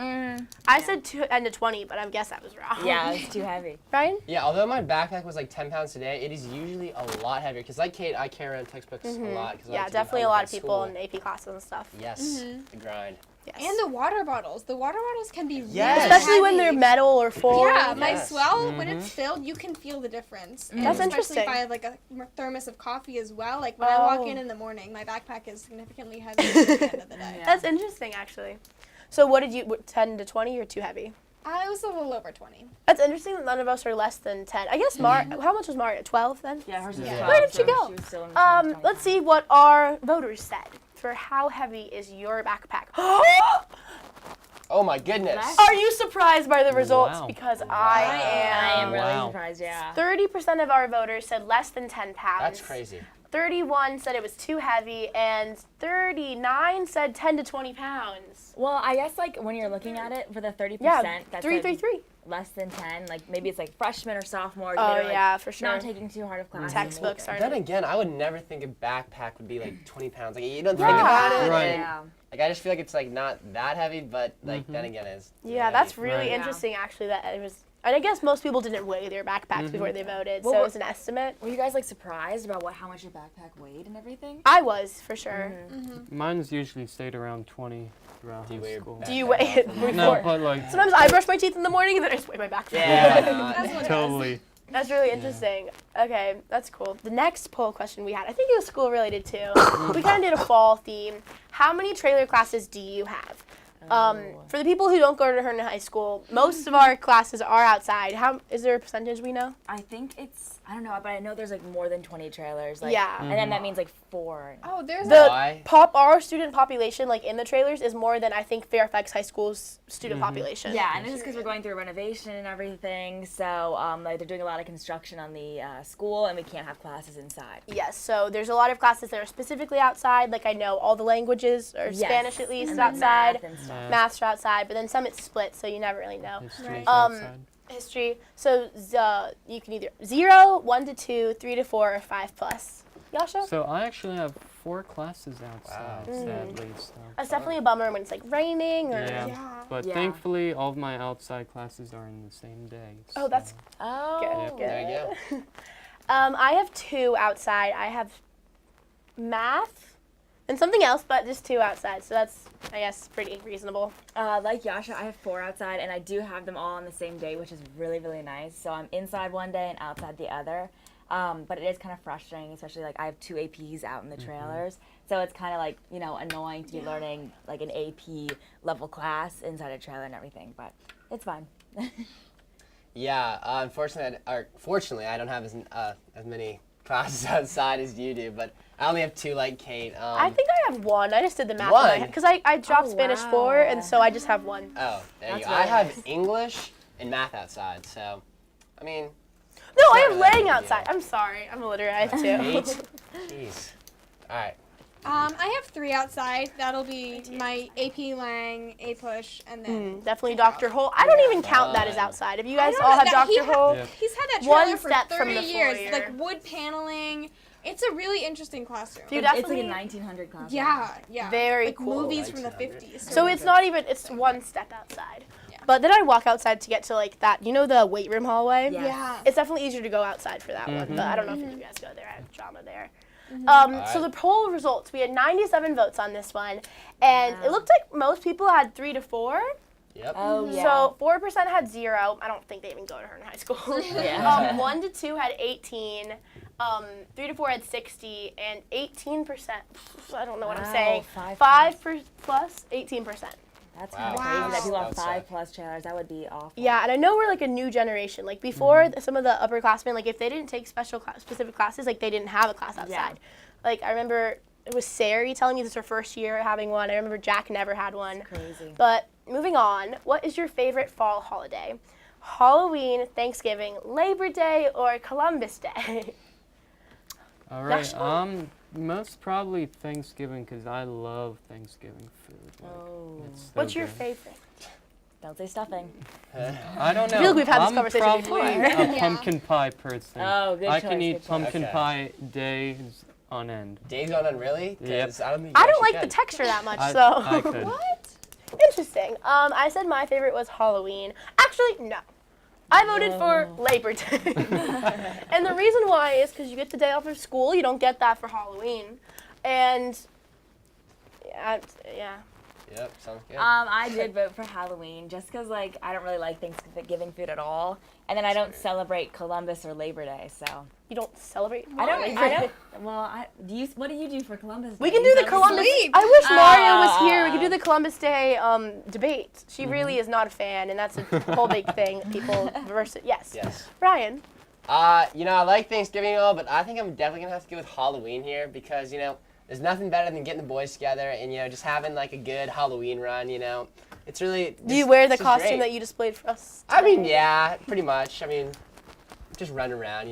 Speaker 2: I said 10 to 20, but I guess that was wrong.
Speaker 3: Yeah, it's too heavy.
Speaker 2: Ryan?
Speaker 4: Yeah, although my backpack was like 10 pounds today, it is usually a lot heavier. Because like Kate, I carry around textbooks a lot.
Speaker 2: Yeah, definitely a lot of people in AP classes and stuff.
Speaker 4: Yes, the grind.
Speaker 2: Yes.
Speaker 5: And the water bottles. The water bottles can be really
Speaker 4: Yes.
Speaker 2: Especially when they're
Speaker 5: heavy.
Speaker 2: metal or full.
Speaker 5: Yeah, my
Speaker 4: Yes.
Speaker 5: swell, when it's filled, you can feel the difference. And
Speaker 2: That's
Speaker 5: especially
Speaker 2: interesting.
Speaker 5: if I have like a thermos of coffee as well. Like when I walk in the morning, my backpack is significantly heavier at the end of the day.
Speaker 2: That's interesting, actually. So what did you, 10 to 20 or too heavy?
Speaker 5: I was a little over 20.
Speaker 2: That's interesting that none of us are less than 10. I guess how much was Maria? 12 then?
Speaker 3: Yeah, hers was
Speaker 5: Yeah.
Speaker 3: 12,
Speaker 2: Where did she
Speaker 3: so
Speaker 2: go?
Speaker 3: she was still in the 20
Speaker 2: Let's see what our voters said for how heavy is your backpack.
Speaker 4: Oh my goodness.
Speaker 2: Are you surprised by the results?
Speaker 7: Wow.
Speaker 2: Because I
Speaker 3: I am
Speaker 2: am.
Speaker 3: really
Speaker 7: Wow.
Speaker 3: surprised, yeah.
Speaker 2: 30% of our voters said less than 10 pounds.
Speaker 4: That's crazy.
Speaker 2: 31 said it was too heavy, and 39 said 10 to 20 pounds.
Speaker 3: Well, I guess like when you're looking at it for the 30%,
Speaker 2: Yeah,
Speaker 3: that's
Speaker 2: 333.
Speaker 3: less than 10. Like maybe it's like freshman or sophomore.
Speaker 2: Oh,
Speaker 3: they're, like,
Speaker 2: yeah, for sure.
Speaker 3: Not taking too hard of classes.
Speaker 2: Textbooks are.
Speaker 4: Then again, I would never think a backpack would be like 20 pounds. Like you don't think
Speaker 2: Yeah.
Speaker 4: about it.
Speaker 7: Right.
Speaker 4: and,
Speaker 3: Yeah.
Speaker 4: like I just feel like it's like not that heavy, but like then again, it's
Speaker 2: Yeah, that's really
Speaker 7: Right.
Speaker 2: interesting, actually. That it was. And I guess most people didn't weigh their backpacks before they voted,
Speaker 3: Well,
Speaker 2: so it was an estimate.
Speaker 3: Were you guys like surprised about how much your backpack weighed and everything?
Speaker 2: I was, for sure.
Speaker 7: Mine's usually stayed around 20 throughout
Speaker 4: Do you
Speaker 7: high
Speaker 4: weigh your
Speaker 7: school.
Speaker 2: Do you weigh it before?
Speaker 7: No, but like,
Speaker 2: Sometimes I brush my teeth in the morning, and then I just weigh my backpack.
Speaker 5: That's what
Speaker 7: totally.
Speaker 2: That's really interesting. Okay, that's cool. The next poll question we had, I think it was school related too. We kind of did a fall theme. How many trailer classes do you have? For the people who don't go to Herndon High School, most of our classes are outside. How is there a percentage we know?
Speaker 3: I think it's I don't know, but I know there's like more than 20 trailers. Like,
Speaker 2: Yeah.
Speaker 3: And then that means like 4.
Speaker 5: Oh, there's
Speaker 2: The our student population, like in the trailers, is more than I think Fairfax High School's student population.
Speaker 3: Yeah, and this is because we're going through a renovation and everything. So like they're doing a lot of construction on the school, and we can't have classes inside.
Speaker 2: Yes, so there's a lot of classes that are specifically outside. Like I know all the languages, or
Speaker 3: Yes.
Speaker 2: Spanish at least,
Speaker 3: And
Speaker 2: is
Speaker 3: then
Speaker 2: outside.
Speaker 3: math and stuff.
Speaker 2: Math's are outside, but then some it's split, so you never really know.
Speaker 7: History's
Speaker 2: Um,
Speaker 7: outside.
Speaker 2: History. So you can either 0, 1 to 2, 3 to 4, or 5 plus. Yasha?
Speaker 7: So I actually have 4 classes outside,
Speaker 4: Wow.
Speaker 7: sadly. So.
Speaker 2: That's definitely a bummer when it's like raining or.
Speaker 7: Yeah. But
Speaker 3: Yeah.
Speaker 7: thankfully, all of my outside classes are in the same day.
Speaker 2: Oh, that's
Speaker 7: so-
Speaker 3: Oh.
Speaker 2: good.
Speaker 7: Yep.
Speaker 4: There you go.
Speaker 2: I have 2 outside. I have math and something else, but just 2 outside. So that's, I guess, pretty reasonable.
Speaker 3: Like Yasha, I have 4 outside, and I do have them all on the same day, which is really, really nice. So I'm inside one day and outside the other. But it is kind of frustrating, especially like I have 2 APs out in the trailers. So it's kind of like, annoying to be learning like an AP level class inside a trailer and everything, but it's fine.
Speaker 4: Yeah, fortunately, I don't have as many classes outside as you do, but I only have 2 like Kate.
Speaker 2: I think I have 1. I just did the math.
Speaker 4: One?
Speaker 2: Because I dropped
Speaker 3: Oh,
Speaker 2: Spanish
Speaker 3: wow.
Speaker 2: 4, and so I just have 1.
Speaker 4: Oh, there you
Speaker 3: That's
Speaker 4: go. I
Speaker 3: really
Speaker 4: have
Speaker 3: nice.
Speaker 4: English and math outside, so, I mean,
Speaker 2: No, I
Speaker 4: not
Speaker 2: have
Speaker 4: really that
Speaker 2: laying
Speaker 4: big a
Speaker 2: outside.
Speaker 4: deal.
Speaker 2: I'm sorry. I'm illiterate. I have 2.
Speaker 4: 8? Jeez. All right.
Speaker 5: I have 3 outside. That'll be my AP Lang, A Push, and then.
Speaker 2: Definitely Dr. Hole. I don't even count that as outside. If you guys
Speaker 5: I don't
Speaker 2: all
Speaker 5: know,
Speaker 2: have
Speaker 5: that- he
Speaker 2: Dr.
Speaker 5: ha-
Speaker 2: Hole,
Speaker 7: Yep.
Speaker 5: He's had that
Speaker 2: One
Speaker 5: trailer for
Speaker 2: step
Speaker 5: 30
Speaker 2: from the
Speaker 5: years.
Speaker 2: foyer.
Speaker 5: Like wood paneling. It's a really interesting classroom.
Speaker 2: You
Speaker 3: It's like
Speaker 2: definitely-
Speaker 3: a 1900 class.
Speaker 5: Yeah.
Speaker 2: Very
Speaker 5: like
Speaker 2: cool.
Speaker 5: movies from the
Speaker 4: 1900.
Speaker 5: 50s.
Speaker 2: so it's not even, it's 1 step outside.
Speaker 5: Yeah.
Speaker 2: But then I walk outside to get to like that, the weight room hallway?
Speaker 3: Yeah.
Speaker 5: Yeah.
Speaker 2: It's definitely easier to go outside for that one, but I don't know if you guys go there. I have drama there. So
Speaker 4: Alright.
Speaker 2: the poll results, we had 97 votes on this one, and it looked like most people had 3 to 4.
Speaker 4: Yep.
Speaker 3: Oh, yeah.
Speaker 2: So 4% had 0. I don't think they even go to Herndon High School.
Speaker 3: Yeah.
Speaker 2: 1 to 2 had 18. 3 to 4 had 60, and 18%. I don't know what I'm
Speaker 3: Wow,
Speaker 2: saying.
Speaker 3: 5
Speaker 2: 5 plus 18%.
Speaker 3: That's
Speaker 4: Wow.
Speaker 3: kind of crazy that people have
Speaker 4: Outside.
Speaker 3: 5 plus trailers. That would be awful.
Speaker 2: Yeah, and I know we're like a new generation. Like before, some of the upperclassmen, like if they didn't take specific classes, like they didn't have a class outside. Like I remember it was Sari telling me this was her first year having one. I remember Jack never had one.
Speaker 3: Crazy.
Speaker 2: But moving on, what is your favorite fall holiday? Halloween, Thanksgiving, Labor Day, or Columbus Day?
Speaker 7: All right.
Speaker 2: Joshua?
Speaker 7: Most probably Thanksgiving because I love Thanksgiving food. Like,
Speaker 3: Oh.
Speaker 7: it's so
Speaker 2: What's your
Speaker 7: good.
Speaker 2: favorite?
Speaker 3: Don't say stuffing.
Speaker 7: I don't know.
Speaker 2: feel like we've had this
Speaker 7: I'm
Speaker 2: conversation
Speaker 7: probably
Speaker 2: before.
Speaker 7: a pumpkin pie person.
Speaker 3: Oh, good
Speaker 7: I
Speaker 3: choice,
Speaker 7: can
Speaker 3: good
Speaker 7: eat
Speaker 3: choice.
Speaker 7: pumpkin
Speaker 4: Okay.
Speaker 7: pie days on end.
Speaker 4: Days on end, really? 'Cause I don't think you
Speaker 2: I don't
Speaker 4: actually
Speaker 2: like the
Speaker 4: could.
Speaker 2: texture that much,
Speaker 7: I
Speaker 2: so.
Speaker 7: could.
Speaker 2: Interesting. I said my favorite was Halloween. Actually, no. I voted for Labor Day. And the reason why is because you get the day off of school. You don't get that for Halloween. And, yeah.
Speaker 4: Yep, sounds good.
Speaker 3: I did vote for Halloween just because, like, I don't really like Thanksgiving food at all. And then I don't celebrate Columbus or Labor Day, so.
Speaker 2: You don't celebrate
Speaker 3: I don't.
Speaker 2: Labor Day?
Speaker 3: What do you do for Columbus Day?
Speaker 2: We can
Speaker 3: You
Speaker 2: do the
Speaker 3: celebrate-
Speaker 2: Columbus.
Speaker 5: Sleep.
Speaker 2: I wish Mario was here. We could do
Speaker 3: Ah.
Speaker 2: the Columbus Day debate. She really is not a fan, and that's a whole big thing. People versus yes.
Speaker 4: Yes.
Speaker 2: Ryan.
Speaker 4: I like Thanksgiving and all, but I think I'm definitely gonna have to go with Halloween here because there's nothing better than getting the boys together and just having like a good Halloween run. It's really.
Speaker 2: Do you wear the
Speaker 4: it's just
Speaker 2: costume
Speaker 4: great.
Speaker 2: that you displayed for us?
Speaker 4: I mean,
Speaker 2: today?
Speaker 4: yeah, pretty much. I mean, just run around,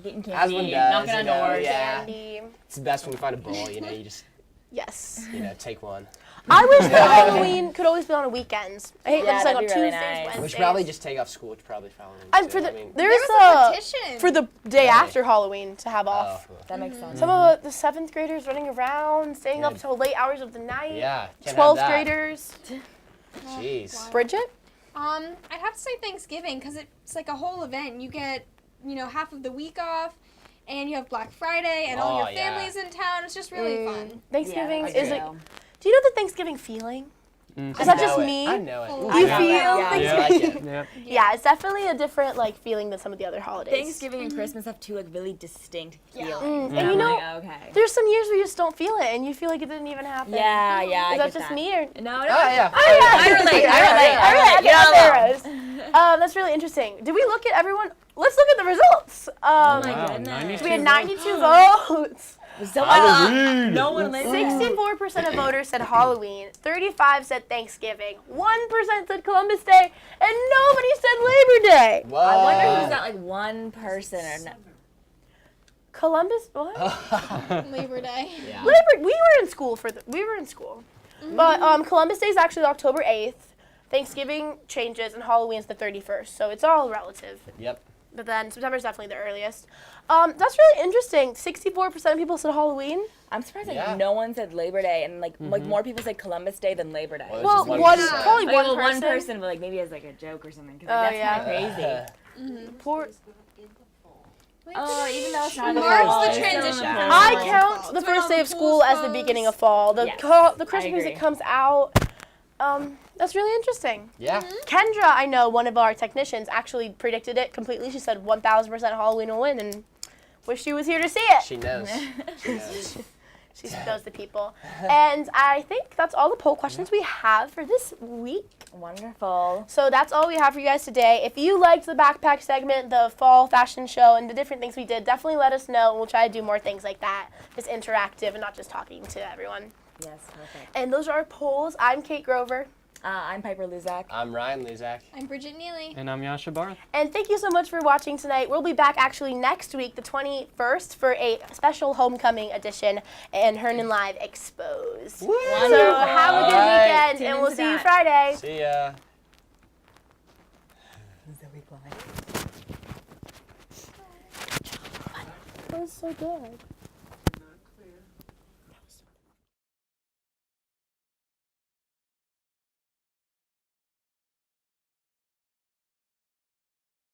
Speaker 3: Getting candy,
Speaker 4: as one does.
Speaker 3: knocking on doors.
Speaker 4: Yeah,
Speaker 2: Candy.
Speaker 4: it's the best when you find a bowl. You just
Speaker 2: Yes.
Speaker 4: take one.
Speaker 2: I wish that Halloween could always be on weekends. I hate that
Speaker 3: Yeah,
Speaker 2: it's like on
Speaker 3: that'd be really
Speaker 2: Tuesdays,
Speaker 3: nice.
Speaker 2: Wednesdays.
Speaker 4: We should probably just take off school, which probably following.
Speaker 2: I'm
Speaker 4: too.
Speaker 2: for the
Speaker 4: I mean,
Speaker 2: there's
Speaker 5: There was a
Speaker 2: a
Speaker 5: petition.
Speaker 2: for the day
Speaker 4: Really?
Speaker 2: after Halloween to have off.
Speaker 3: That makes sense.
Speaker 2: Some of the 7th graders running around, staying up
Speaker 4: Good.
Speaker 2: till late hours of the night.
Speaker 4: Yeah, can't have
Speaker 2: 12th
Speaker 4: that.
Speaker 2: graders.
Speaker 4: Jeez.
Speaker 2: Bridget?
Speaker 5: I'd have to say Thanksgiving because it's like a whole event. You get, half of the week off, and you have Black Friday, and all
Speaker 4: Oh,
Speaker 5: your
Speaker 4: yeah.
Speaker 5: family's in town. It's just really fun.
Speaker 2: Thanksgiving
Speaker 3: I
Speaker 2: is
Speaker 3: do.
Speaker 2: it? Do you know the Thanksgiving feeling?
Speaker 7: Mhm.
Speaker 2: Is that
Speaker 4: I
Speaker 2: just
Speaker 4: know it.
Speaker 2: me?
Speaker 4: I know it.
Speaker 5: You
Speaker 4: I know
Speaker 2: feel
Speaker 4: it.
Speaker 3: Yeah.
Speaker 4: I like it.
Speaker 7: Yep.
Speaker 2: Yeah, it's definitely a different feeling than some of the other holidays.
Speaker 3: Thanksgiving and Christmas have two really distinct feelings.
Speaker 2: And
Speaker 3: I'm
Speaker 2: you know,
Speaker 3: like, okay.
Speaker 2: there's some years where you just don't feel it, and you feel like it didn't even happen.
Speaker 3: Yeah,
Speaker 2: Is
Speaker 3: I
Speaker 2: that
Speaker 3: get
Speaker 2: just
Speaker 3: that.
Speaker 2: me or?
Speaker 3: No,
Speaker 4: Oh, yeah.
Speaker 3: I relate.
Speaker 2: Okay,
Speaker 3: You're not
Speaker 2: that's really interesting. Did we look at everyone? let's look at the results.
Speaker 3: my
Speaker 7: Wow,
Speaker 3: goodness.
Speaker 7: 92
Speaker 2: We had
Speaker 7: votes?
Speaker 2: 92 votes.
Speaker 3: So no one Labor Day.
Speaker 2: 64% of voters said Halloween, 35 said Thanksgiving, 1% said Columbus Day, and nobody said Labor Day.
Speaker 4: What?
Speaker 3: I wonder who's that like one person or no.
Speaker 2: Columbus, what?
Speaker 5: Labor Day.
Speaker 4: Yeah.
Speaker 2: We were in school but Columbus Day is actually October 8th. Thanksgiving changes and Halloween's the 31st, so it's all relative.
Speaker 4: Yep.
Speaker 2: But then September's definitely the earliest. That's really interesting. 64% of people said Halloween.
Speaker 3: I'm surprised like
Speaker 4: Yeah.
Speaker 3: no one said Labor Day and like more people said Columbus Day than Labor Day.
Speaker 4: Well,
Speaker 2: Well,
Speaker 4: There's just
Speaker 2: probably
Speaker 3: Like,
Speaker 2: one
Speaker 3: well,
Speaker 2: person.
Speaker 3: one person, but like maybe as like a joke or something. Cause,
Speaker 2: Oh,
Speaker 3: like, that's
Speaker 2: yeah.
Speaker 3: kind of crazy.
Speaker 2: Poor.
Speaker 3: Oh, even though it's not in the
Speaker 5: Marks
Speaker 3: fall,
Speaker 5: the
Speaker 3: it's still in
Speaker 5: transition
Speaker 3: the
Speaker 5: from
Speaker 3: fall.
Speaker 2: I
Speaker 5: fall.
Speaker 2: count the
Speaker 5: It's
Speaker 2: first
Speaker 5: when
Speaker 2: day
Speaker 5: all
Speaker 2: of
Speaker 5: the
Speaker 2: school
Speaker 5: pools
Speaker 2: as the
Speaker 5: close.
Speaker 2: beginning of fall. The
Speaker 3: Yes,
Speaker 2: the
Speaker 3: I
Speaker 2: Christmas music
Speaker 3: agree.
Speaker 2: comes out. That's really interesting.
Speaker 4: Yeah.
Speaker 2: Kendra, I know, one of our technicians, actually predicted it completely. She said 1,000% Halloween will win, and wish she was here to see it.
Speaker 4: She knows. She knows.
Speaker 2: She knows the people. And I think that's all the poll questions we have for this week.
Speaker 3: Wonderful.
Speaker 2: So that's all we have for you guys today. If you liked the backpack segment, the fall fashion show, and the different things we did, definitely let us know. We'll try to do more things like that. Just interactive and not just talking to everyone.
Speaker 3: Yes, perfect.
Speaker 2: And those are our polls. I'm Kate Grover.
Speaker 3: I'm Piper Luzak.
Speaker 4: I'm Ryan Luzak.
Speaker 5: I'm Bridget Neely.
Speaker 7: And I'm Yasha Barth.
Speaker 2: And thank you so much for watching tonight. We'll be back actually next week, the 21st, for a special homecoming edition and Herndon Live Exposed. So have a good
Speaker 4: All right.
Speaker 2: weekend,
Speaker 3: Tune
Speaker 2: and we'll
Speaker 3: into
Speaker 2: see you
Speaker 3: that.
Speaker 2: Friday.
Speaker 4: See ya.
Speaker 2: That was so good.